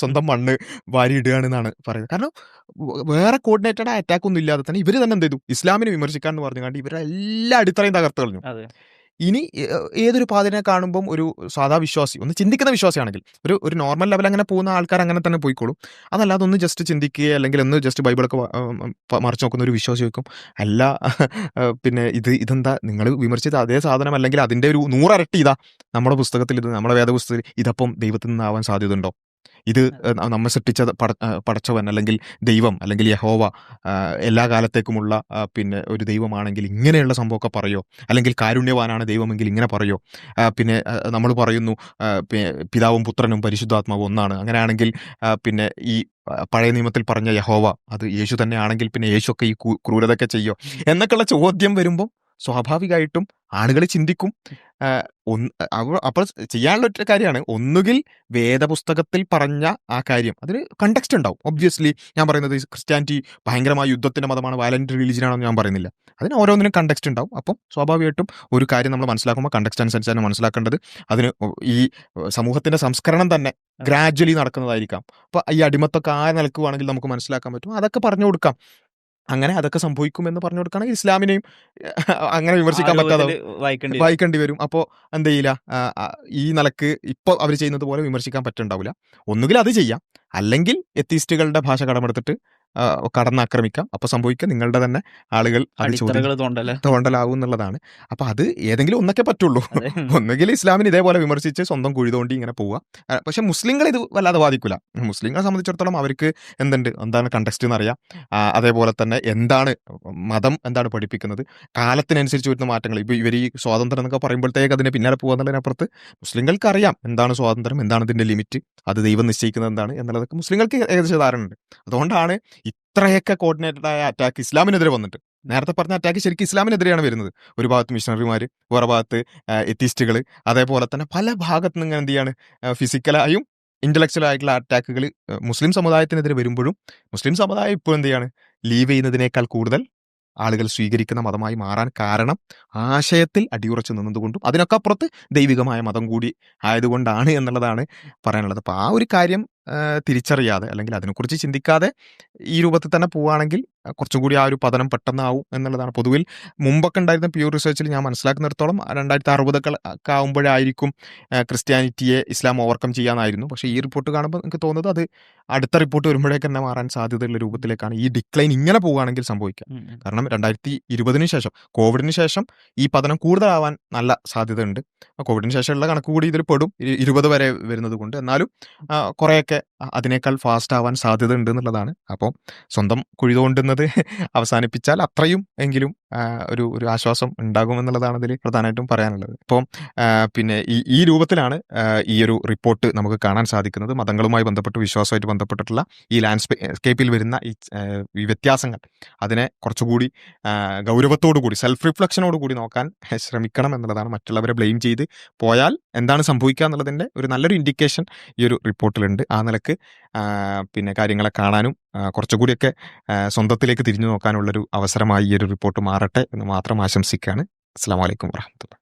സ്വന്തം മണ്ണ് വാരിയിടുകയാണെന്നാണ് പറയുന്നത്. കാരണം വേറെ കോർഡിനേറ്റഡ് ആയ അറ്റാക്ക് ഒന്നും ഇല്ലാതെ തന്നെ ഇവർ തന്നെ എന്ത് ചെയ്തു? ഇസ്ലാമിനെ വിമർശിക്കാൻ എന്ന് പറഞ്ഞുകൊണ്ട് ഇവരെ എല്ലാ അടിത്തറയും തകർത്ത് കളഞ്ഞു. ഇനി ഏതൊരു പാതിനെ കാണുമ്പം ഒരു സാധാ വിശ്വാസി, ഒന്ന് ചിന്തിക്കുന്ന വിശ്വാസിയാണെങ്കിൽ ഒരു നോർമൽ ലെവൽ അങ്ങനെ പോകുന്ന ആൾക്കാർ അങ്ങനെ തന്നെ പോയിക്കോളും. അതല്ലാതെ ഒന്ന് ജസ്റ്റ് ചിന്തിക്കുക അല്ലെങ്കിൽ ഒന്ന് ജസ്റ്റ് ബൈബിളൊക്കെ മറിച്ച് നോക്കുന്ന ഒരു വിശ്വാസി വയ്ക്കും അല്ല പിന്നെ ഇതെന്താ നിങ്ങൾ വിമർശിച്ച അതേ സാധനം അല്ലെങ്കിൽ അതിൻ്റെ ഒരു 100 ഇരട്ടി ഇതാ നമ്മുടെ പുസ്തകത്തിൽ, നമ്മുടെ വേദപുസ്തകത്തിൽ ഇതപ്പം ദൈവത്തിൽ നിന്നാവാൻ സാധ്യതയുണ്ടോ? ഇത് നമ്മെ സൃഷ്ടിച്ച പടച്ചവൻ അല്ലെങ്കിൽ ദൈവം അല്ലെങ്കിൽ യഹോവ എല്ലാ കാലത്തേക്കുമുള്ള പിന്നെ ഒരു ദൈവമാണെങ്കിൽ ഇങ്ങനെയുള്ള സംഭവമൊക്കെ പറയോ? അല്ലെങ്കിൽ കാരുണ്യവാനാണ് ദൈവമെങ്കിൽ ഇങ്ങനെ പറയോ? പിന്നെ നമ്മൾ പറയുന്നു പിതാവും പുത്രനും പരിശുദ്ധാത്മാവും ഒന്നാണ്. അങ്ങനെയാണെങ്കിൽ പിന്നെ ഈ പഴയ നിയമത്തിൽ പറഞ്ഞ യഹോവ അത് യേശു തന്നെ ആണെങ്കിൽ പിന്നെ യേശുവൊക്കെ ഈ ക്രൂരതൊക്കെ ചെയ്യോ എന്നൊക്കെയുള്ള ചോദ്യം വരുമ്പോൾ സ്വാഭാവികമായിട്ടും ആളുകൾ ചിന്തിക്കും. അപ്പോൾ ചെയ്യാനുള്ള ഒറ്റ കാര്യമാണ്, ഒന്നുകിൽ വേദപുസ്തകത്തിൽ പറഞ്ഞ ആ കാര്യം അതിന് കണ്ടക്സ്റ്റ് ഉണ്ടാവും. ഒബ്വിയസ്ലി ഞാൻ പറയുന്നത് ക്രിസ്ത്യാനിറ്റി ഭയങ്കരമായ യുദ്ധത്തിന്റെ മതമാണ്, വയലന്റ് റിലീജിയൻ ആണെന്ന് ഞാൻ പറയുന്നില്ല. അതിന് ഓരോന്നിനും കണ്ടക്സ്റ്റ് ഉണ്ടാവും. അപ്പം സ്വാഭാവികമായിട്ടും ഒരു കാര്യം നമ്മൾ മനസ്സിലാക്കുമ്പോൾ കണ്ടക്സ്റ്റ് അനുസരിച്ചാണ് മനസ്സിലാക്കേണ്ടത്. അതിന് ഈ സമൂഹത്തിന്റെ സംസ്കരണം തന്നെ ഗ്രാജ്വലി നടക്കുന്നതായിരിക്കാം. അപ്പോൾ ഈ അടിമത്തൊക്കെ ആ നിലക്കുവാണെങ്കിൽ നമുക്ക് മനസ്സിലാക്കാൻ പറ്റും, അതൊക്കെ പറഞ്ഞു കൊടുക്കാം. അങ്ങനെ അതൊക്കെ സംഭവിക്കുമെന്ന് പറഞ്ഞു കൊടുക്കുകയാണെങ്കിൽ ഇസ്ലാമിനെയും അങ്ങനെ വിമർശിക്കാൻ പറ്റാതെ വായിക്കേണ്ടി വരും. അപ്പോൾ എന്ത് ചെയ്യില്ല, ഈ നിലക്ക് ഇപ്പോൾ അവർ ചെയ്യുന്നത് പോലെ വിമർശിക്കാൻ പറ്റുന്നുണ്ടാവില്ല. ഒന്നുകിൽ അത് ചെയ്യാം, അല്ലെങ്കിൽ എത്തീസ്റ്റുകളുടെ ഭാഷ കടമെടുത്തിട്ട് കടന്നാക്രമിക്കാം. അപ്പോൾ സംഭവിക്കുക നിങ്ങളുടെ തന്നെ ആളുകൾ അത് ചോദ്യം അടിത്തറകൾ തോണ്ടല്ലേ? തോണ്ടലാവും എന്നുള്ളതാണ്. അപ്പോൾ അത് ഏതെങ്കിലും ഒന്നൊക്കെ പറ്റുള്ളൂ. അതെ. ഒന്നുകിൽ ഇസ്ലാമിന് ഇതേപോലെ വിമർശിച്ച് സ്വന്തം കുഴി തോണ്ടി ഇങ്ങനെ പോവുക. പക്ഷേ മുസ്ലിങ്ങൾ ഇത് വല്ലാതെ ബാധിക്കില്ല. മുസ്ലിങ്ങളെ സംബന്ധിച്ചിടത്തോളം അവർക്ക് എന്താണ് കണ്ടക്സ്റ്റ് എന്നറിയാം. അതേപോലെ തന്നെ എന്താണ് മതം എന്താണ് പഠിപ്പിക്കുന്നത്, കാലത്തിനനുസരിച്ച് വരുന്ന മാറ്റങ്ങൾ. ഇപ്പോൾ ഇവർ ഈ സ്വാതന്ത്ര്യം എന്നൊക്കെ പറയുമ്പോഴത്തേക്ക് അതിന് പിന്നാലെ പോകുന്നതിനപ്പുറത്ത് മുസ്ലിങ്ങൾക്ക് അറിയാം എന്താണ് സ്വാതന്ത്ര്യം, എന്താണ് ഇതിൻ്റെ ലിമിറ്റ്, അത് ദൈവം നിശ്ചയിക്കുന്നത് എന്താണ് എന്നുള്ളതൊക്കെ മുസ്ലിങ്ങൾക്ക് ഏകദേശം ധാരണ ഉണ്ട്. അതുകൊണ്ടാണ് ഇത്രയൊക്കെ കോർഡിനേറ്റഡ് ആയ അറ്റാക്ക് ഇസ്ലാമിനെതിരെ വന്നിട്ട്. നേരത്തെ പറഞ്ഞ അറ്റാക്ക് ശരിക്കും ഇസ്ലാമിനെതിരെയാണ് വരുന്നത്. ഒരു ഭാഗത്ത് മിഷണറിമാർ, വേറെ ഭാഗത്ത് എത്തിസ്റ്റുകൾ, അതേപോലെ തന്നെ പല ഭാഗത്തു നിന്ന് എന്ത് ചെയ്യാണ് ഫിസിക്കലായും ഇന്റലക്ച്വലായിട്ടുള്ള അറ്റാക്കുകൾ മുസ്ലിം സമുദായത്തിനെതിരെ വരുമ്പോഴും മുസ്ലിം സമുദായം ഇപ്പോൾ എന്ത് ചെയ്യാണ് ലീവ് ചെയ്യുന്നതിനേക്കാൾ കൂടുതൽ ആളുകൾ സ്വീകരിക്കുന്ന മതമായി മാറാൻ കാരണം ആശയത്തിൽ അടിയുറച്ചു നിന്നതുകൊണ്ടും അതിനൊക്കെ അപ്പുറത്ത് ദൈവികമായ മതം കൂടി ആയതുകൊണ്ടാണ് എന്നുള്ളതാണ് പറയാനുള്ളത്. അപ്പോൾ ആ ഒരു കാര്യം തിരിച്ചറിയാതെ അല്ലെങ്കിൽ അതിനെക്കുറിച്ച് ചിന്തിക്കാതെ ഈ രൂപത്തിൽ തന്നെ പോവുകയാണെങ്കിൽ കുറച്ചും കൂടി ആ ഒരു പതനം പെട്ടെന്നാവും എന്നുള്ളതാണ്. പൊതുവിൽ മുമ്പൊക്കെ ഉണ്ടായിരുന്ന പ്യൂർ റിസർച്ചിൽ ഞാൻ മനസ്സിലാക്കുന്നിടത്തോളം 2060 ഒക്കെ ആകുമ്പോഴായിരിക്കും ക്രിസ്ത്യാനിറ്റിയെ ഇസ്ലാം ഓവർകം ചെയ്യാനായിരുന്നു. പക്ഷേ ഈ റിപ്പോർട്ട് കാണുമ്പോൾ എനിക്ക് തോന്നുന്നത് അത് അടുത്ത റിപ്പോർട്ട് വരുമ്പോഴേക്ക് തന്നെ മാറാൻ സാധ്യതയുള്ള രൂപത്തിലേക്കാണ് ഈ ഡിക്ലൈൻ ഇങ്ങനെ പോവുകയാണെങ്കിൽ സംഭവിക്കുക. കാരണം 2020 ശേഷം കോവിഡിന് ശേഷം ഈ പതനം കൂടുതലാവാൻ നല്ല സാധ്യത ഉണ്ട്. കോവിഡിന് ശേഷമുള്ള കണക്ക് കൂടി ഇതിൽ പെടും 20 വരെ വരുന്നത് കൊണ്ട്. എന്നാലും കുറേയൊക്കെ അതിനേക്കാൾ ഫാസ്റ്റ് ആവാൻ സാധ്യത ഉണ്ട് എന്നുള്ളതാണ്. അപ്പോൾ സ്വന്തം കുഴി തോണ്ടുന്നത് അവസാനിപ്പിച്ചാൽ അത്രയും എങ്കിലും ഒരു ആശ്വാസം ഉണ്ടാകുമെന്നുള്ളതാണ് ഇതിൽ പ്രധാനമായിട്ടും പറയാനുള്ളത്. അപ്പം പിന്നെ ഈ രൂപത്തിലാണ് ഈ ഒരു റിപ്പോർട്ട് നമുക്ക് കാണാൻ സാധിക്കുന്നത്. മതങ്ങളുമായി ബന്ധപ്പെട്ട് വിശ്വാസമായിട്ട് ബന്ധപ്പെട്ടിട്ടുള്ള ഈ ലാൻഡ്സ്കേപ്പിൽ വരുന്ന ഈ വ്യത്യാസങ്ങൾ അതിനെ കുറച്ചുകൂടി ഗൗരവത്തോടു കൂടി സെൽഫ് റിഫ്ലക്ഷനോട് കൂടി നോക്കാൻ ശ്രമിക്കണം എന്നുള്ളതാണ്. മറ്റുള്ളവരെ ബ്ലെയിം ചെയ്ത് പോയാൽ എന്താണ് സംഭവിക്കുക എന്നുള്ളതിൻ്റെ ഒരു നല്ലൊരു ഇൻഡിക്കേഷൻ ഈ ഒരു റിപ്പോർട്ടിലുണ്ട്. ആ നിലക്ക് പിന്നെ കാര്യങ്ങളെ കാണാനും കുറച്ചുകൂടിയൊക്കെ സ്വന്തത്തിലേക്ക് തിരിഞ്ഞു നോക്കാനുള്ളൊരു അവസരമായി ഈ ഒരു റിപ്പോർട്ട് മാറട്ടെ എന്ന് മാത്രം ആശംസിക്കുകയാണ്. അസ്സലാമു അലൈക്കും വറഹ്മത്തുള്ളാഹി.